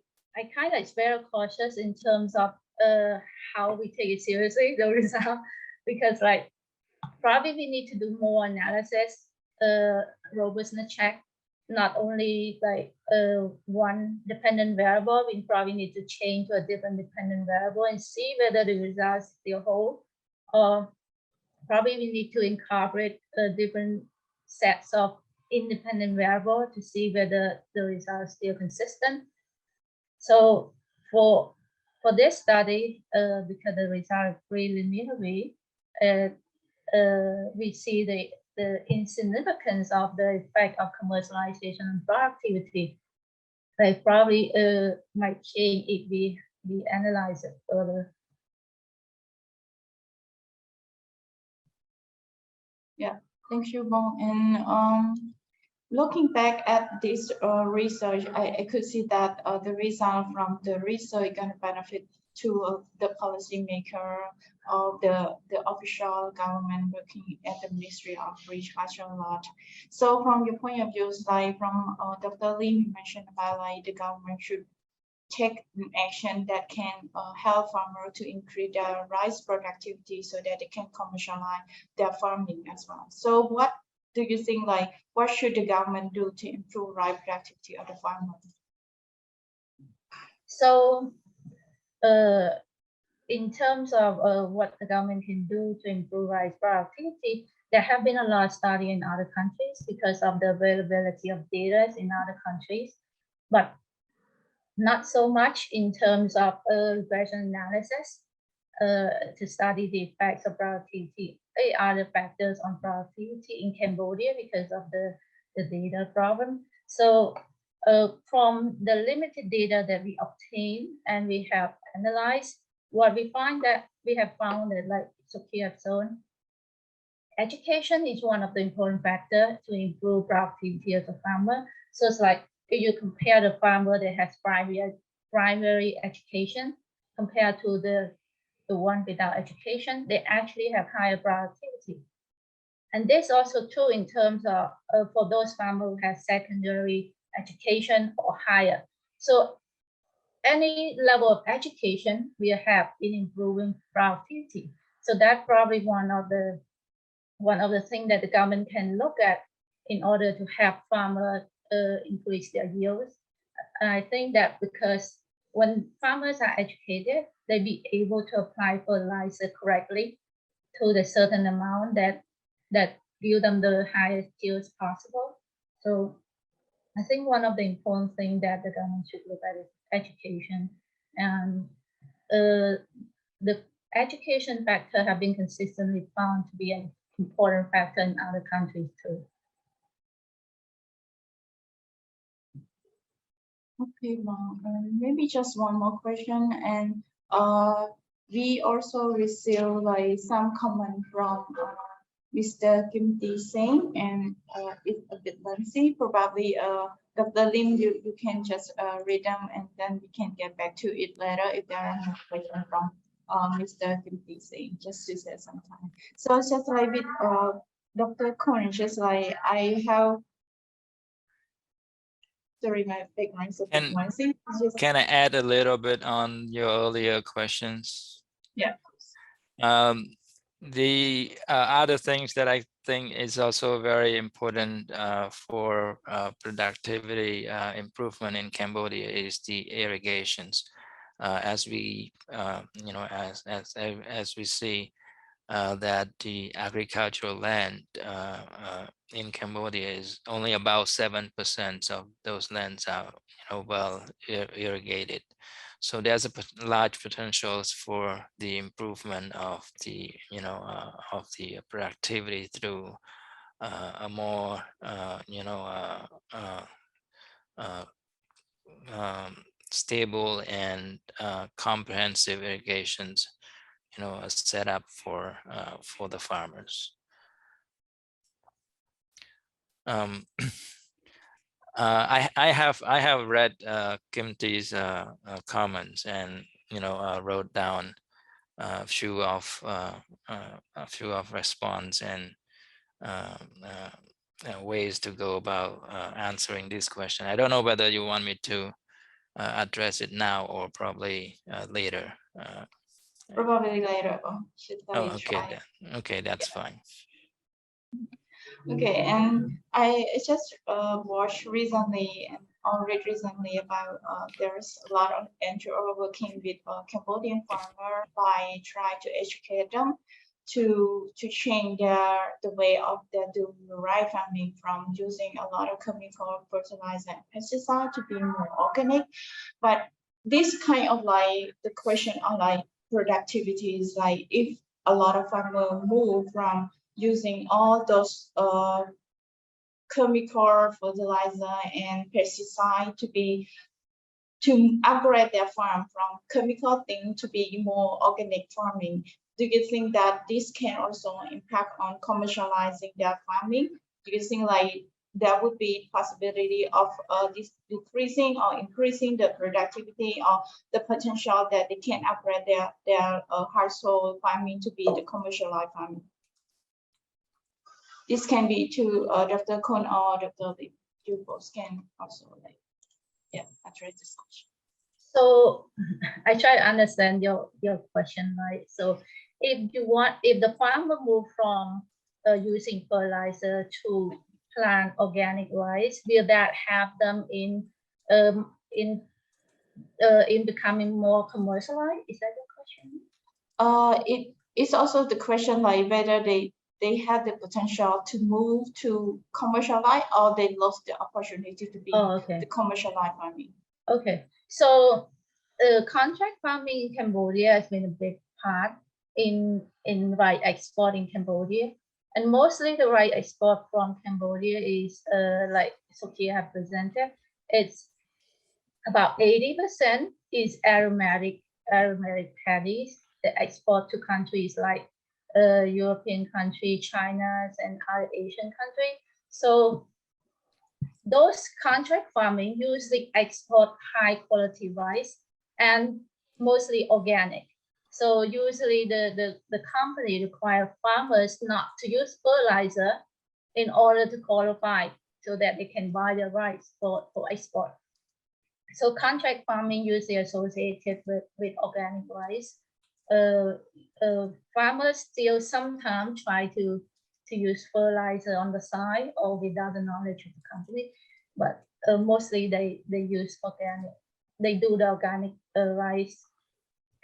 kind of very cautious in terms of how we take it seriously, the result, because like probably we need to do more analysis, robustness check, not only like one dependent variable. We probably need to change to a different dependent variable and see whether the results still hold, or probably we need to incorporate different sets of independent variable to see whether the results still consistent. So for this study, because the result is preliminary, we see the insignificance of the effect of commercialization on productivity. They probably might change if we analyze it further. Yeah, thank you, Bong. And looking back at this research, I could see that the result from the research going to benefit to the policymaker of the official government working at the Ministry of Agriculture a lot. So from your point of view, like from Dr. Lim mentioned about like the government should take action that can help farmers to increase their rice productivity so that they can commercialize their farming as well. So what do you think, like, what should the government do to improve rice productivity of the farmers? So in terms of what the government can do to improve rice productivity, there have been a lot of study in other countries because of the availability of data in other countries, but not so much in terms of regression analysis to study the effects of productivity, other factors on productivity in Cambodia because of the data problem. So from the limited data that we obtain and we have analyzed, what we find that we have found that, like Sophia have shown, education is one of the important factors to improve productivity as a farmer. So it's like if you compare the farmer that has primary education compared to the one without education, they actually have higher productivity. And this also true in terms of for those farmers who have secondary education or higher. So any level of education will help in improving productivity. So that's probably one of the things that the government can look at in order to help farmers increase their yields. And I think that because when farmers are educated, they be able to apply fertilizer correctly to the certain amount that give them the highest yields possible. So I think one of the important things that the government should look at is education, and the education factor have been consistently found to be an important factor in other countries too. Okay, well, maybe just one more question, and we also receive like some comment from Mr. Kim T Singh, and it's a bit lengthy. Probably, Dr. Lim, you can just read them, and then we can get back to it later if there are more questions from Mr. Kim T Singh, just to save some time. So just like with Dr. Kun, just like I have. Sorry, my background's a bit noisy. Can I add a little bit on your earlier questions? Yeah. The other things that I think is also very important for productivity improvement in Cambodia is the irrigations. As we, as we see that the agricultural land in Cambodia is only about 7% of those lands are well irrigated. So there's a large potentials for the improvement of the productivity through a more stable and comprehensive irrigations set up for the farmers. I have read Kim T's comments and wrote down a few of response and ways to go about answering this question. I don't know whether you want me to address it now or probably later. Probably later. Oh, okay then. Okay, that's fine. Okay, and I just watched recently and read recently about there's a lot of NGO working with Cambodian farmer by trying to educate them to change the way of their doing the right farming from using a lot of chemical fertilizer and pesticide to be more organic. But this kind of like the question on like productivity is like if a lot of farmers move from using all those chemical fertilizer and pesticide to upgrade their farm from chemical thing to be more organic farming. Do you think that this can also impact on commercializing their farming? Do you think like there would be possibility of this decreasing or increasing the productivity or the potential that they can upgrade their household farming to be the commercialized farming? This can be to Dr. Kun or Dr. Lee. You both can also address this question. So I try to understand your question, right? So if the farmer move from using fertilizer to plant organic rice, will that help them in becoming more commercialized? Is that the question? It's also the question like whether they have the potential to move to commercialize or they lost the opportunity to be the commercialized farming. Okay, so contract farming in Cambodia has been a big part in rice export in Cambodia, and mostly the rice export from Cambodia is like Sophia have presented. It's about 80% is aromatic paddies that export to countries like European country, China, and other Asian countries. So those contract farming usually export high quality rice, and mostly organic. So usually the company require farmers not to use fertilizer in order to qualify so that they can buy the rice for export. So contract farming usually associated with organic rice. Farmers still sometimes try to use fertilizer on the side or without the knowledge of the company, but mostly they use organic. They do the organic rice.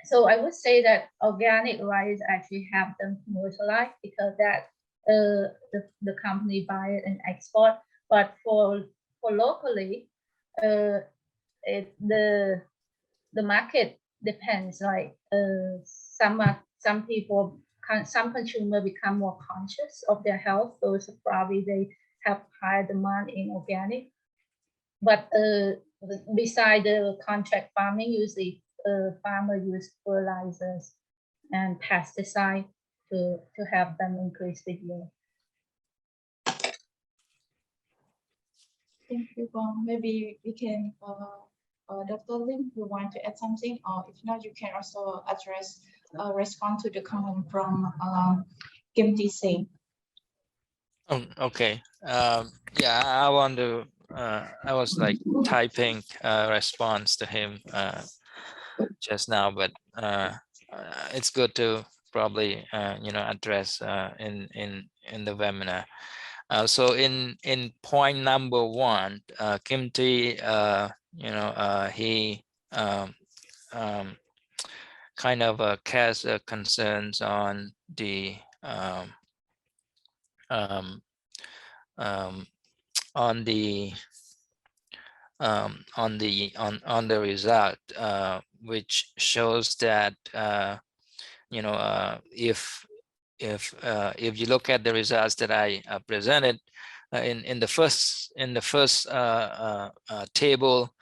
So I would say that organic rice actually help them commercialize because that the company buy it and export. But for locally, the market depends. Like some people, some consumer become more conscious of their health, so probably they have higher demand in organic. But beside the contract farming, usually farmer use fertilizers and pesticide to help them increase the yield. Thank you, Bon. Maybe we can, Dr. Lim, you want to add something, or if not, you can also address, respond to the comment from Kim T Singh. Oh, okay. Yeah, I want to. I was like typing response to him just now, but it's good to probably address in the webinar. So in point number 1, Kim T, he kind of cast concerns on the result, which shows that if you look at the results that I presented in the first table,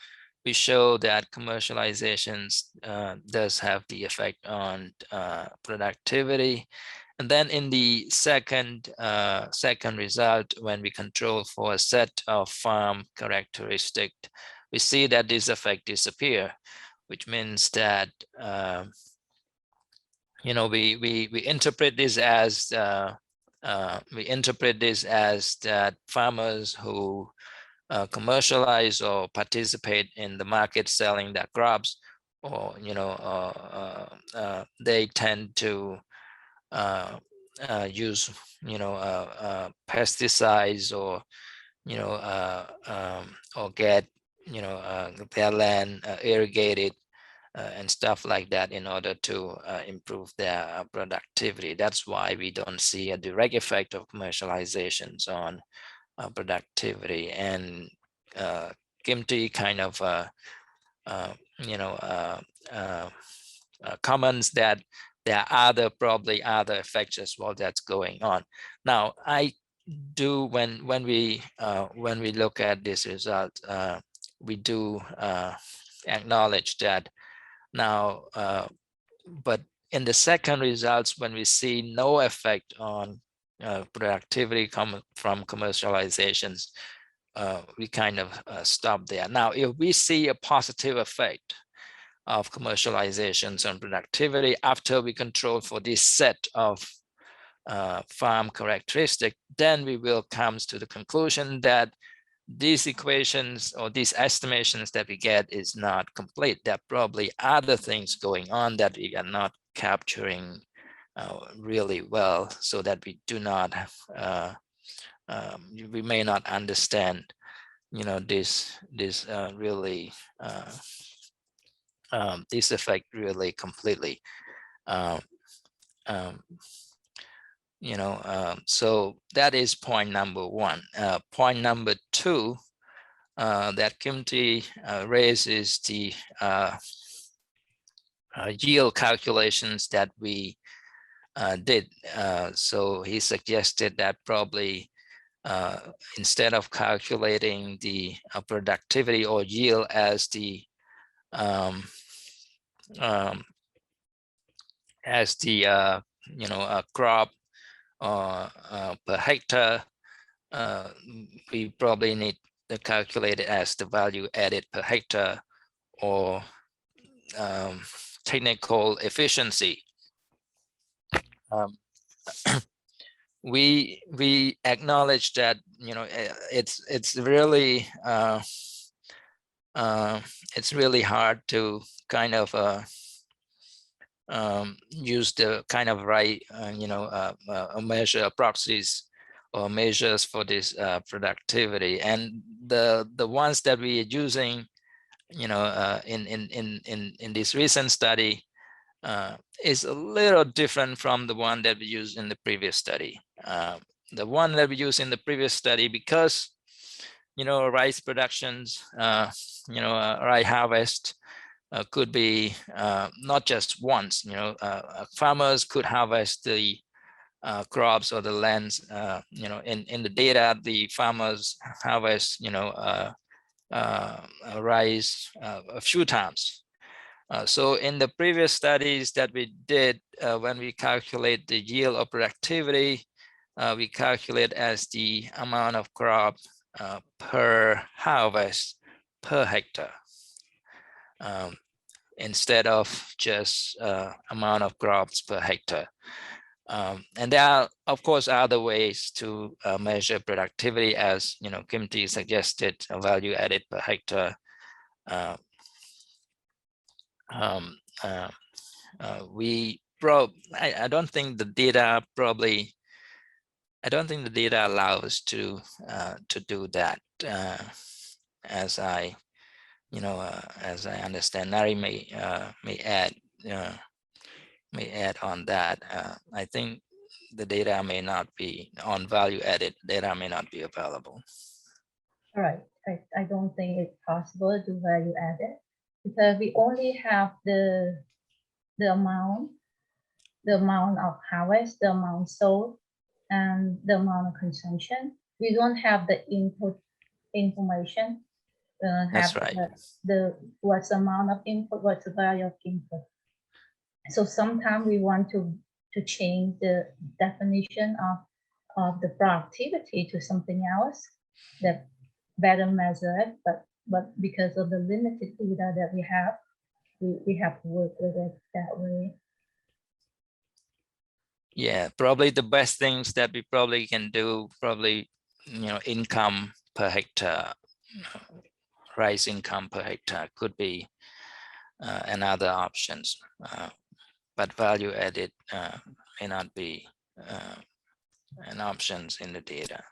we show that commercializations does have the effect on productivity. And then in the second result, when we control for a set of farm characteristics, we see that this effect disappear, which means that we interpret this as that farmers who commercialize or participate in the market selling their crops, or they tend to use pesticides, or or get their land irrigated and stuff like that in order to improve their productivity. That's why we don't see a direct effect of commercializations on productivity. And Kim T kind of comments that there are probably other effects as well that's going on. Now, I do when we look at this result, we do acknowledge that now, but in the second results, when we see no effect on productivity from commercializations, we kind of stop there. Now, if we see a positive effect of commercializations on productivity after we control for this set of farm characteristic, then we will come to the conclusion that these equations or these estimations that we get is not complete. There are probably other things going on that we are not capturing really well, so that we do not we may not understand this really this effect really completely. So that is point number 1. Point number 2 that Kim T raises the yield calculations that we did. So he suggested that probably instead of calculating the productivity or yield as the crop per hectare, we probably need to calculate it as the value added per hectare, or technical efficiency. We acknowledge that, you know, it's really hard to kind of use the kind of right measure proxies or measures for this productivity, and the ones that we are using, you know, in this recent study is a little different from the one that we used in the previous study. The one that we used in the previous study, because, you know, rice productions, rice harvest could be not just once. You know, farmers could harvest the crops or the lands. You know, in the data, the farmers harvest, you know, rice a few times. So in the previous studies that we did, when we calculate the yield or productivity, we calculate as the amount of crop per harvest per hectare, instead of just amount of crops per hectare. And there are, of course, other ways to measure productivity, as, you know, Kim Thi suggested, value added per hectare. I don't think the data allows to do that, as I understand. Nari may add on that. I think the data may not be on value added. Data may not be available. All right, I don't think it's possible to value added, because we only have the amount of harvest, the amount sold, and the amount of consumption. We don't have the input information. That's right. What's the amount of input, what's the value of input. So sometimes we want to change the definition of the productivity to something else that better measure it, but because of the limited data that we have to work with it that way. Yeah, probably the best things that we probably can do, you know, income per hectare, rice income per hectare could be another options, but value added may not be an options in the data.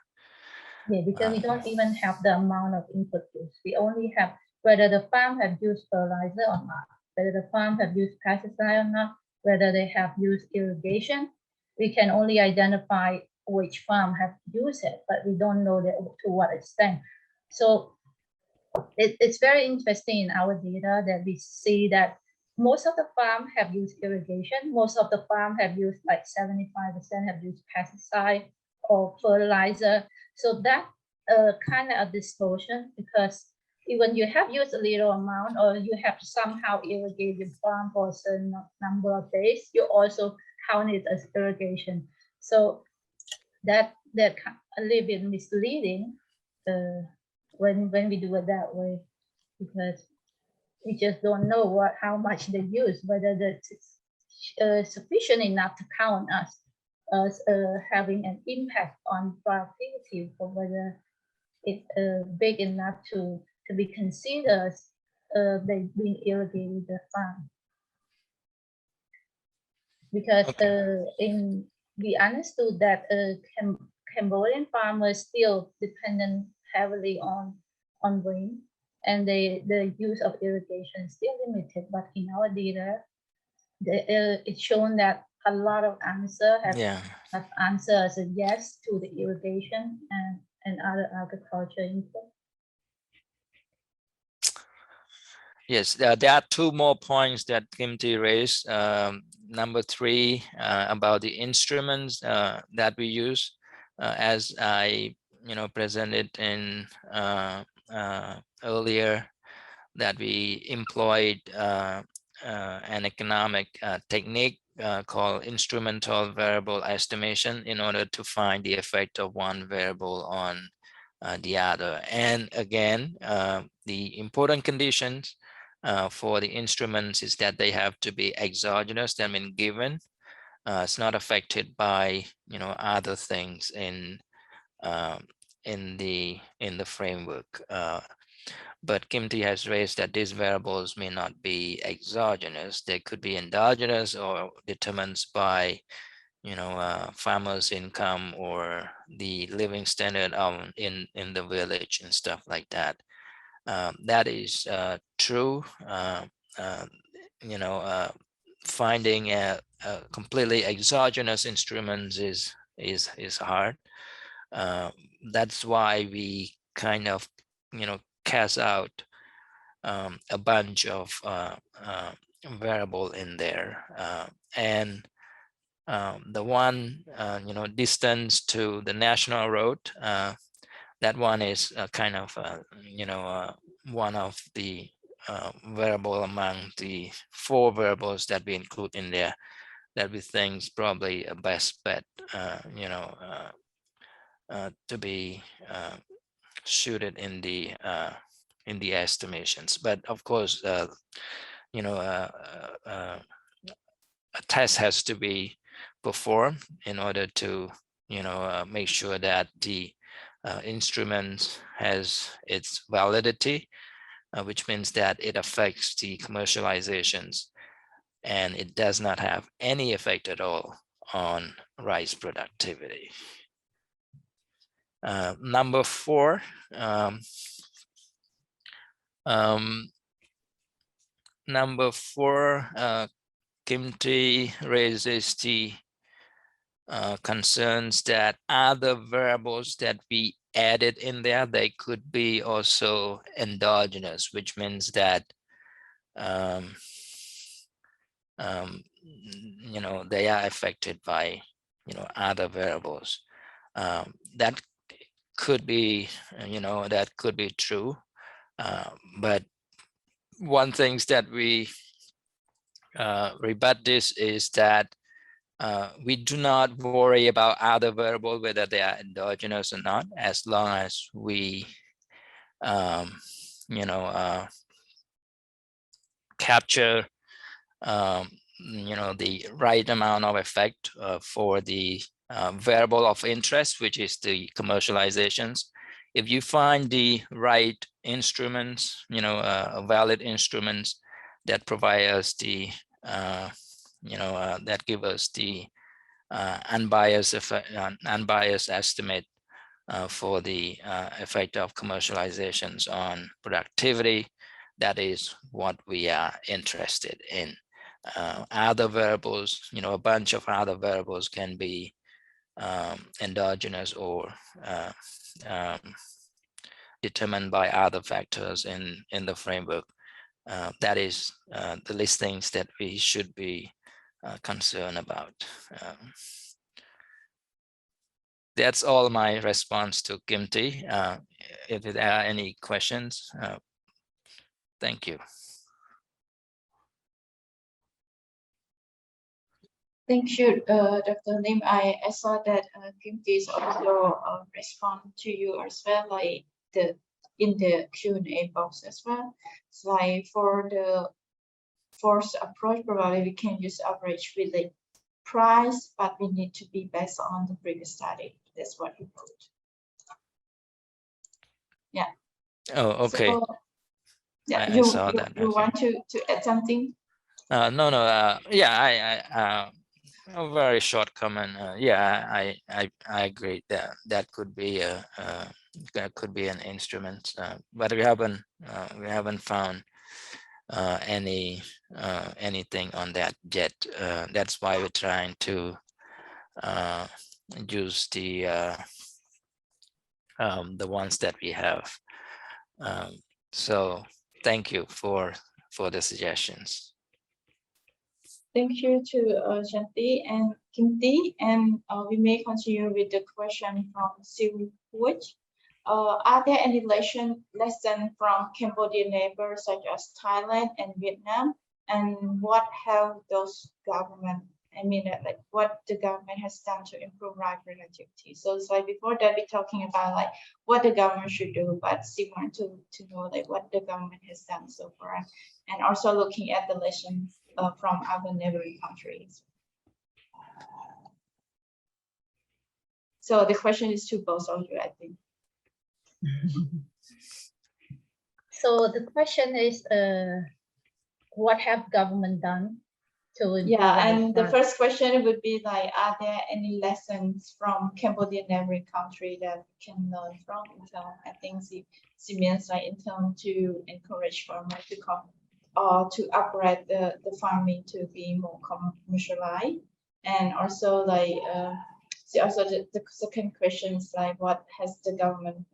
Yeah, because we don't even have the amount of input use. We only have whether the farm have used fertilizer or not, whether the farm have used pesticide or not, whether they have used irrigation. We can only identify which farm have used it, but we don't know that to what extent. So it's very interesting in our data that we see that most of the farm have used irrigation. Most of the farm have used like 75% have used pesticide or fertilizer. So that kind of a distortion, because even you have used a little amount or you have somehow irrigated your farm for a certain number of days, you also count it as irrigation. So that a little bit misleading when we do it that way, because we just don't know how much they use, whether that's sufficient enough to count us as having an impact on productivity, or whether it's big enough to be considered they being irrigated the farm. Because we understood that Cambodian farmers still dependent heavily on rain, and the use of irrigation is still limited. But in our data, it's shown that a lot of answers have answered as a yes to the irrigation and other agriculture input. Yes, there are two more points that Kim Thi raised. Number 3, about the instruments that we use, as I presented in earlier, that we employed an economic technique called instrumental variable estimation in order to find the effect of one variable on the other. And again, the important conditions for the instruments is that they have to be exogenous, that means given. It's not affected by, you know, other things in the framework. But Kimti has raised that these variables may not be exogenous. They could be endogenous or determined by, you know, farmers' income or the living standard in the village and stuff like that. That is true. You know, finding a completely exogenous instruments is hard. That's why we kind of, you know, cast out a bunch of variable in there, and the one, you know, distance to the national road, that one is kind of, you know, one of the variable among the 4 variables that we include in there, that we think is probably a best bet, you know, to be shooted in the estimations. But of course, you know, a test has to be performed in order to, you know, make sure that the instrument has its validity, which means that it affects the commercializations and it does not have any effect at all on rice productivity. Number 4, Kimti raises the concerns that other variables that we added in there, they could be also endogenous, which means that you know, they are affected by, you know, other variables. That could be, you know, that could be true. But one thing that we rebut this is that we do not worry about other variables, whether they are endogenous or not, as long as we, you know, capture, you know, the right amount of effect for the variable of interest, which is the commercializations. If you find the right instruments, you know, valid instruments that provide us the, you know, that give us the unbiased estimate for the effect of commercializations on productivity, that is what we are interested in. Other variables, you know, a bunch of other variables can be endogenous or determined by other factors in the framework. That is the listings that we should be concerned about. That's all my response to Kimti. If there are any questions, thank you. Thank you, Dr. Lim. I saw that Kimti is also respond to you as well, like in the Q&A box as well. So like for the forced approach, probably we can use average with the price, but we need to be based on the previous study. That's what he put. Yeah. Oh, okay. So, yeah, I saw that. You okay. want to add something? No. Yeah, a very short comment. Yeah, I agree that that could be an instrument, but we haven't found anything on that yet. That's why we're trying to use the ones that we have. So thank you for the suggestions. Thank you to Shanti and Kimti, and we may continue with the question from Siu Woods. Are there any lessons from Cambodian neighbors such as Thailand and Vietnam, and what have those governments I mean, like what the government has done to improve rice productivity. So it's like before that we're talking about like what the government should do, but still want to know like what the government has done so far, and also looking at the lessons from other neighboring countries. So the question is to both of you, I think. So the question is, what have government done to improve? Yeah, and the first question would be like, are there any lessons from Cambodian neighboring country that we can learn from? So I think she means like in terms to encourage farmers to come or to upgrade the farming to be more commercialized, and also like also the second question is like, what has the government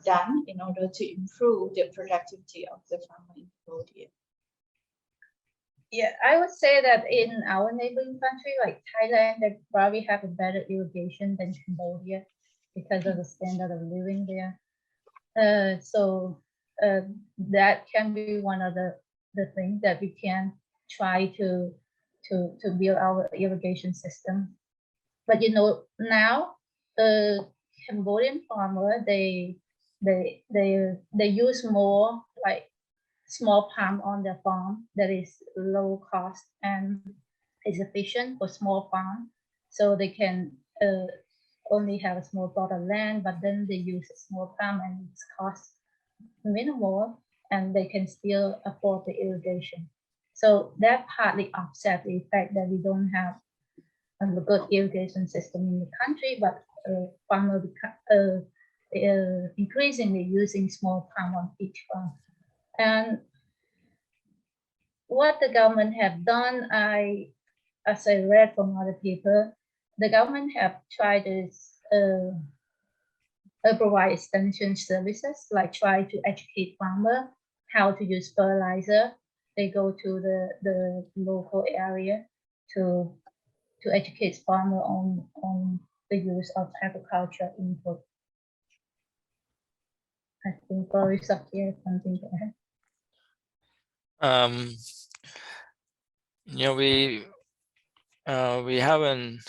done in order to improve the productivity of the farmer in Cambodia? Yeah, I would say that in our neighboring country, like Thailand, they probably have a better irrigation than Cambodia because of the standard of living there. So that can be one of the things that we can try to build our irrigation system. But you know, now the Cambodian farmer they use more like small palm on their farm that is low cost and is efficient for small farm. So they can only have a small plot of land, but then they use a small palm and it's cost minimal and they can still afford the irrigation. So that partly offset the effect that we don't have a good irrigation system in the country, but farmers increasingly using small palm on each farm. And what the government have done, as I read from other people, the government have tried to provide extension services, like try to educate farmer how to use fertilizer. They go to the local area to educate farmer on the use of agriculture input. I think Boris up here something to add. You know, we haven't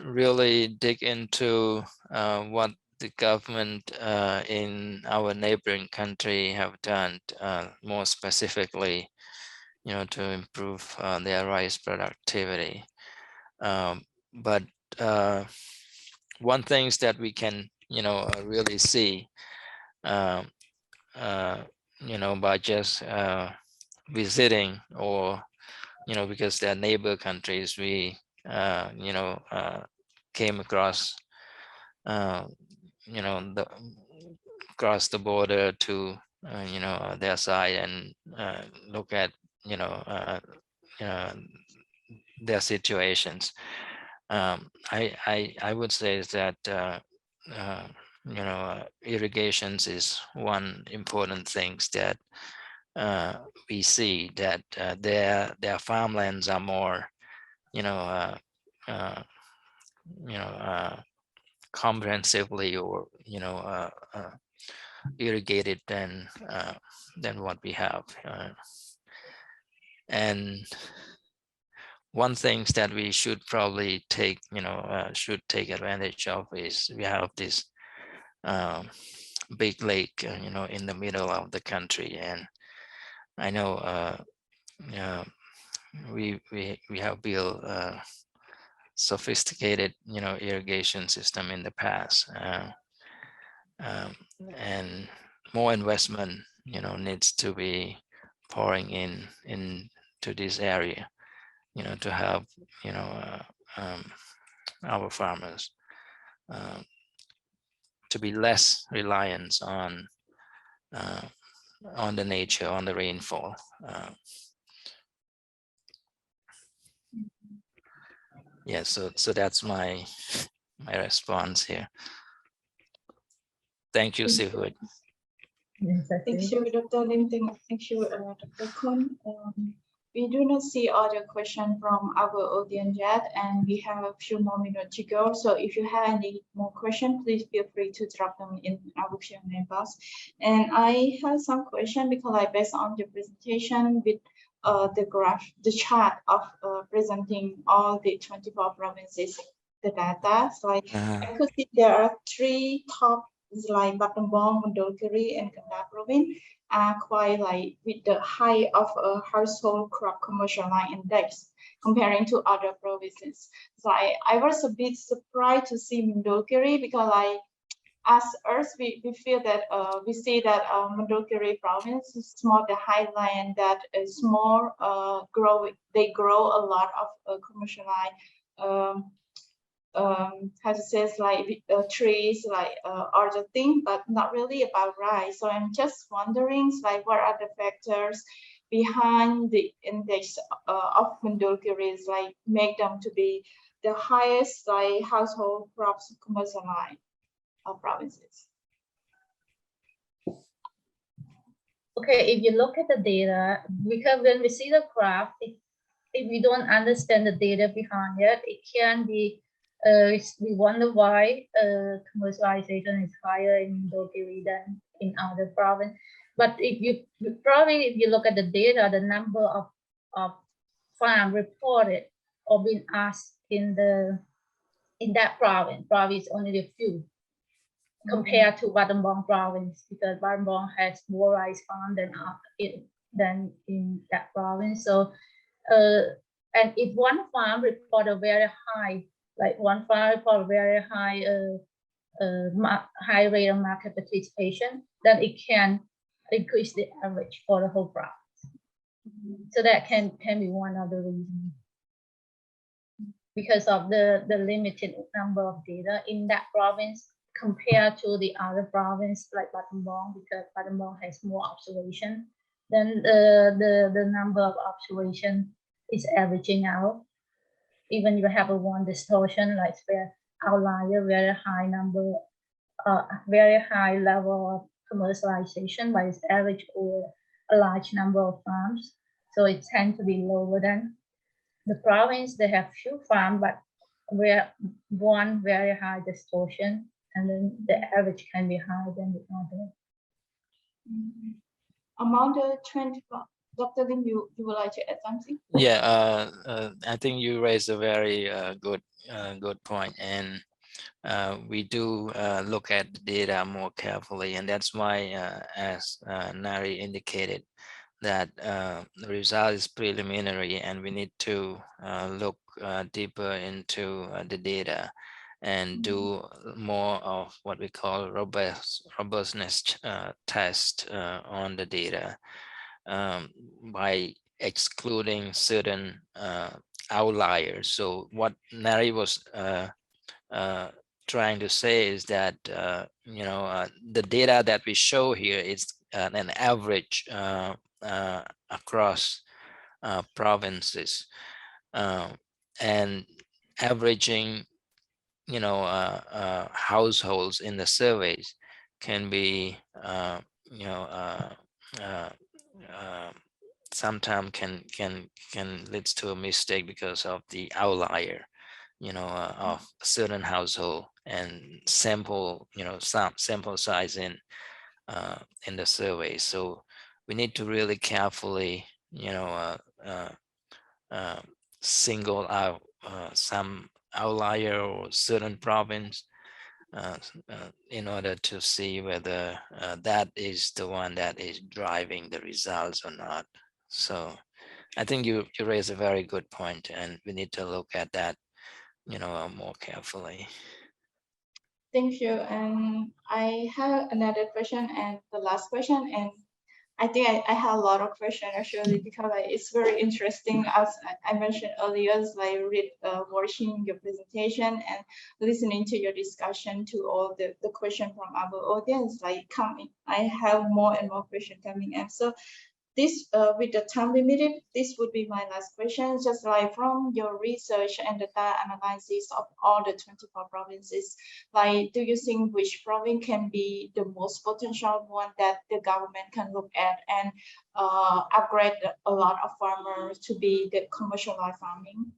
really dig into what the government in our neighboring country have done more specifically, you know, to improve their rice productivity. But one thing that we can, you know, really see, you know, by just visiting, or you know, because they're neighbor countries, we you know, came across you know, across the border to you know, their side and look at, you know, their situations. I would say that you know, irrigations is one important things that we see, that their farmlands are more, you know, comprehensively, or you know, irrigated than what we have. And one thing that we should probably take, you know, should take advantage of is we have this big lake, you know, in the middle of the country, and I know we have built sophisticated, you know, irrigation system in the past, and more investment, you know, needs to be pouring into this area, you know, to help, you know, our farmers to be less reliant on the nature, on the rainfall. Yeah, so that's my response here. Thank you, Sihud. Thank you, Dr. Lim. Thank you, Dr. Kun. We do not see other question from our audience yet, and we have a few more minutes to go. So if you have any more questions, please feel free to drop them in our Q&A box. And I have some question because, like, based on the presentation, with the graph, the chart of presenting all the 24 provinces, the data. So I could see there are three top, like Battambang, Mondulkiri, and Kanda province, are quite like with the high of a household crop commercialization index comparing to other provinces. So I was a bit surprised to see Mondulkiri, because like as us, we feel that we see that Mondulkiri province is more the highland that is more growing. They grow a lot of commercialized how to say, like trees, like other thing, but not really about rice. So I'm just wondering, like, what are the factors behind the index of Mondulkiri, like make them to be the highest like household crops commercialized provinces? Okay, if you look at the data, because when we see the graph, if we don't understand the data behind it, it can be, we wonder why commercialization is higher in Mondulkiri than in other province. But if you look at the data, the number of farm reported or being asked in that province, probably is only a few compared to Battambang province, because Battambang has more rice farm than in that province. So, and if one farm report a very high, like one farm report a very high high rate of market participation, then it can increase the average for the whole province. So that can be one of the reasons, because of the limited number of data in that province compared to the other province like Battambang, because Battambang has more observation. Then the number of observation is averaging out. Even if you have a one distortion, like where outlier, very high number, very high level of commercialization, but it's average over a large number of farms. So it tends to be lower than the province. They have few farms, but where one very high distortion, and then the average can be higher than the other. Among the 24, Dr. Lim, you would like to add something? Yeah, I think you raised a very good point, and we do look at the data more carefully, and that's why, as Nari indicated, that the result is preliminary, and we need to look deeper into the data and do more of what we call robustness test on the data, by excluding certain outliers. So what Nari was trying to say is that the data that we show here is an average across provinces, and averaging households in the surveys can be sometimes can lead to a mistake because of the outlier of a certain household and sample sample size in the survey. So we need to really carefully single out some outlier or certain province in order to see whether that is the one that is driving the results or not. So I think you raise a very good point, and we need to look at that more carefully. Thank you. And I have another question, and the last question, and I think I have a lot of questions actually, because it's very interesting. As I mentioned earlier, like watching your presentation and listening to your discussion to all the questions from our audience, like coming, I have more and more questions coming in. So this, with the time limited, this would be my last question. Just like from your research and data analysis of all the 24 provinces, like, do you think which province can be the most potential one that the government can look at and upgrade a lot of farmers to be the commercialized farming?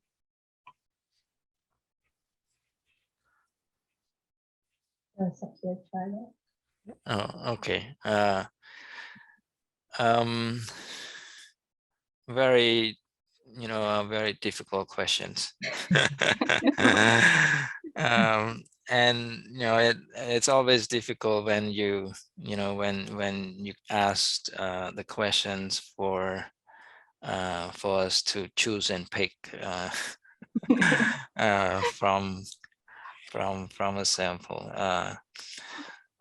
Oh, okay. very, very difficult questions. And it's always difficult when when you asked the questions for us to choose and pick from a sample,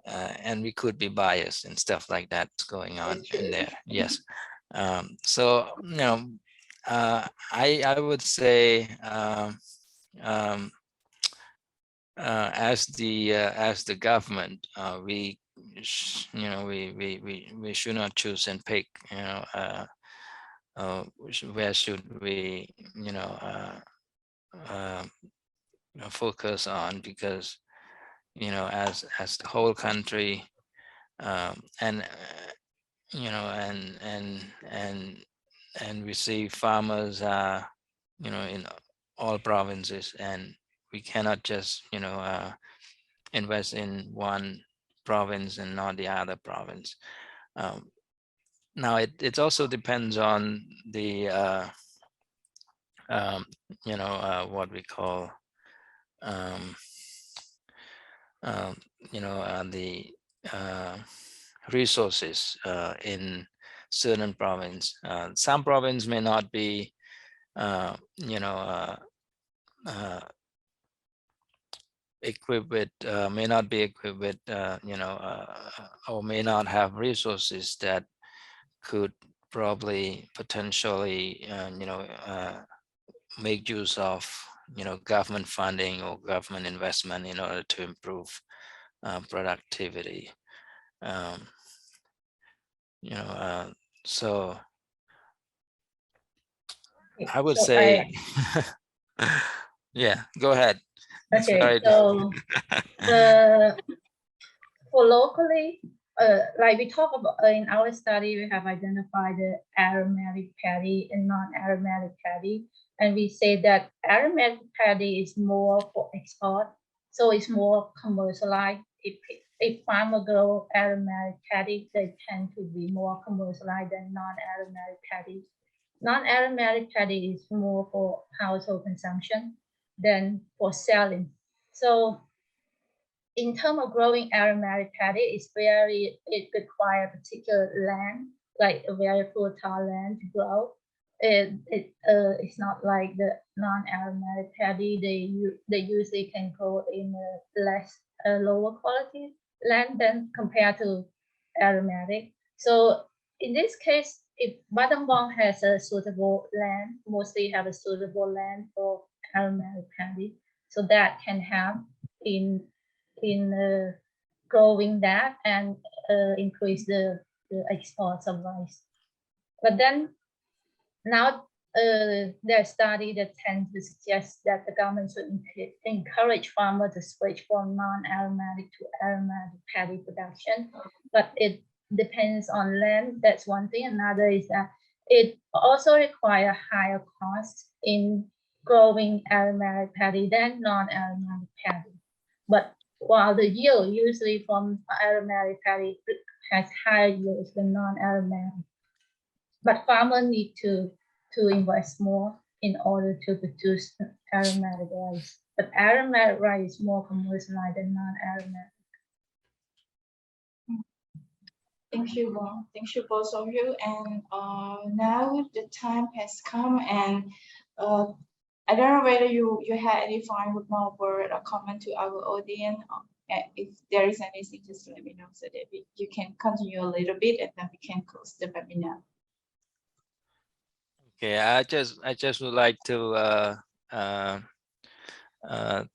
and we could be biased and stuff like that's going on in there. Yes. So I would say as the government, we we should not choose and pick, where should we focus on, because as the whole country, and and we see farmers in all provinces, and we cannot just invest in one province and not the other province. Now it also depends on the what we call the resources in certain province. Some province may not be equipped with, may not be equipped with or may not have resources that could probably potentially make use of government funding or government investment in order to improve productivity. So I would So say yeah, go ahead. It's okay, very so for locally, like we talk about in our study, we have identified the aromatic paddy and non-aromatic paddy, and we say that aromatic paddy is more for export, so it's more commercialized. If farmer grow aromatic paddy, they tend to be more commercialized than non-aromatic paddy. Non-aromatic paddy is more for household consumption than for selling. So in terms of growing aromatic paddy, it requires particular land, like a very fertile land to grow. It's not like the non-aromatic paddy. They usually can grow in a lower quality land than compared to aromatic. So in this case, if Battambang has a suitable land, mostly have a suitable land for aromatic paddy, so that can help in growing that and increase the exports of rice. But then now there's study that tends to suggest that the government should encourage farmers to switch from non-aromatic to aromatic paddy production. But it depends on land. That's one thing. Another is that it also requires higher costs in growing aromatic paddy than non-aromatic paddy. But while the yield usually from aromatic paddy has higher yields than non-aromatic, but farmers need to invest more in order to produce aromatic rice. But aromatic rice is more commercialized than non-aromatic. Thank you, thank you both of you. And now the time has come, and I don't know whether you had any final word or comment to our audience. If there is anything, just let me know so that you can continue a little bit, and then we can close the webinar. Okay, I just would like to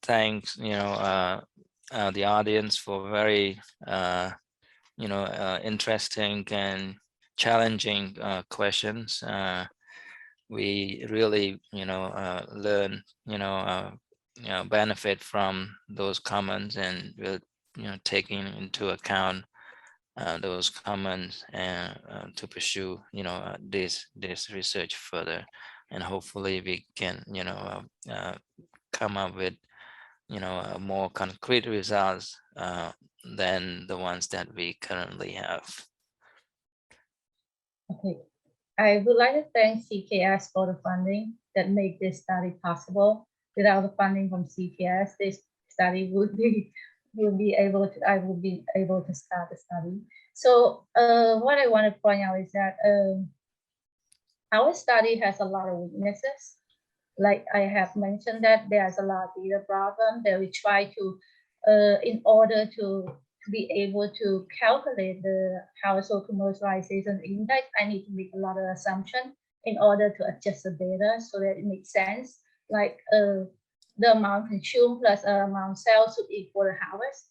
thanks the audience for very interesting and challenging questions. We really learn benefit from those comments, and we're taking into account those comments and to pursue this research further, and hopefully we can come up with more concrete results than the ones that we currently have. Okay, I would like to thank CKS for the funding that made this study possible. Without the funding from CKS, this study would be I would be able to start the study. So what I want to point out is that our study has a lot of weaknesses. Like I have mentioned that there's a lot of data problem that we try to, in order to be able to calculate the household commercialization index, I need to make a lot of assumptions in order to adjust the data so that it makes sense. Like the amount consumed plus the amount sold should equal the harvest,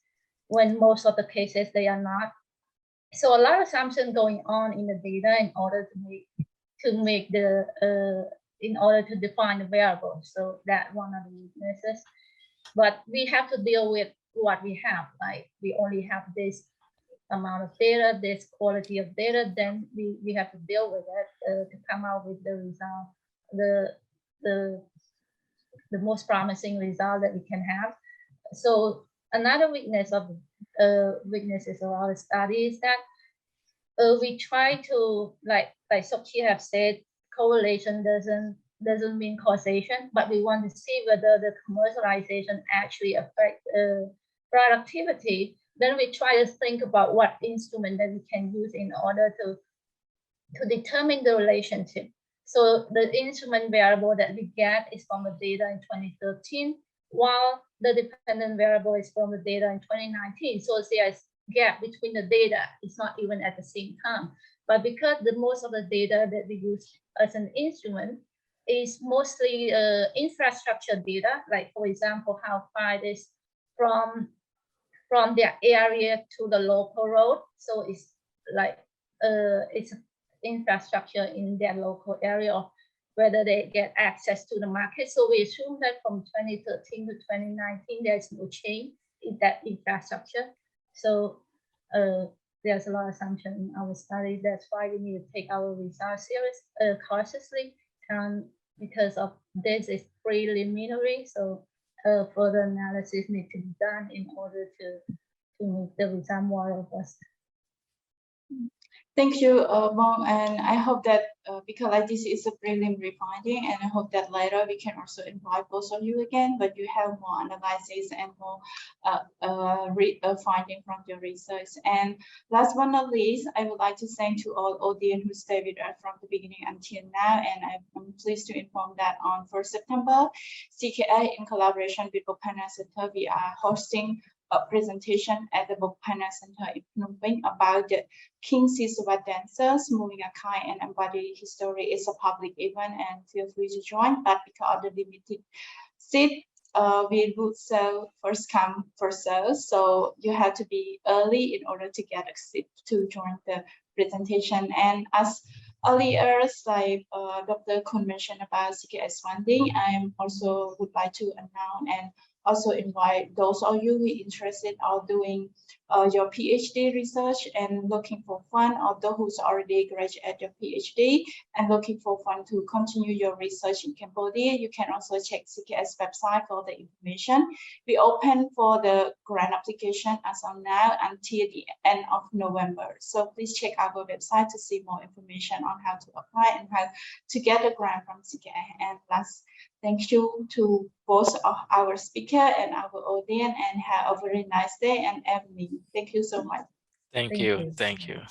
when most of the cases they are not. So a lot of assumptions going on in the data in order to make the in order to define the variables. So that one of the weaknesses. But we have to deal with what we have. Like we only have this amount of data, this quality of data, then we have to deal with it to come out with the result, the most promising result that we can have. So another weaknesses of our study is that we try to, like Sokchi have said, correlation doesn't mean causation, but we want to see whether the commercialization actually affect productivity. Then we try to think about what instrument that we can use in order to determine the relationship. So the instrument variable that we get is from the data in 2013, while the dependent variable is from the data in 2019. So there's gap between the data. It's not even at the same time. But because the most of the data that we use as an instrument is mostly infrastructure data, like for example, how far it is from their area to the local road. So it's like it's infrastructure in their local area, of whether they get access to the market. So we assume that from 2013 to 2019, there's no change in that infrastructure. So there's a lot of assumption in our study. That's why we need to take our results cautiously, because of this is preliminary. So further analysis needs to be done in order to make the result more robust. Thank you, Mom, and I hope that because like this is a preliminary finding, and I hope that later we can also invite both of you again, but you have more analysis and more finding from your research. And last but not least, I would like to thank to all audience who stayed with us from the beginning until now, and I'm pleased to inform that on 1st September, CKA in collaboration with Bopana Center, we are hosting a presentation at the Bopana Center in Phnom Penh about the King Sisawat dancers, moving a kind and embodied history. Is a public event and feel free to join, but because of the limited seat, we would sell first come, first serve. So you have to be early in order to get a seat to join the presentation. And as earlier, like Dr. Kun mentioned about CKS funding, I also would like to announce and also invite those of you who are interested in doing your PhD research and looking for fund, or those who's already graduated your PhD and looking for fund to continue your research in Cambodia. You can also check CKS website for the information. We open for the grant application as of now until the end of November. So please check our website to see more information on how to apply and how to get a grant from CKA. And last, thank you to both of our speaker and our audience, and have a very nice day and evening. Thank you so much. Thank you. Thank you.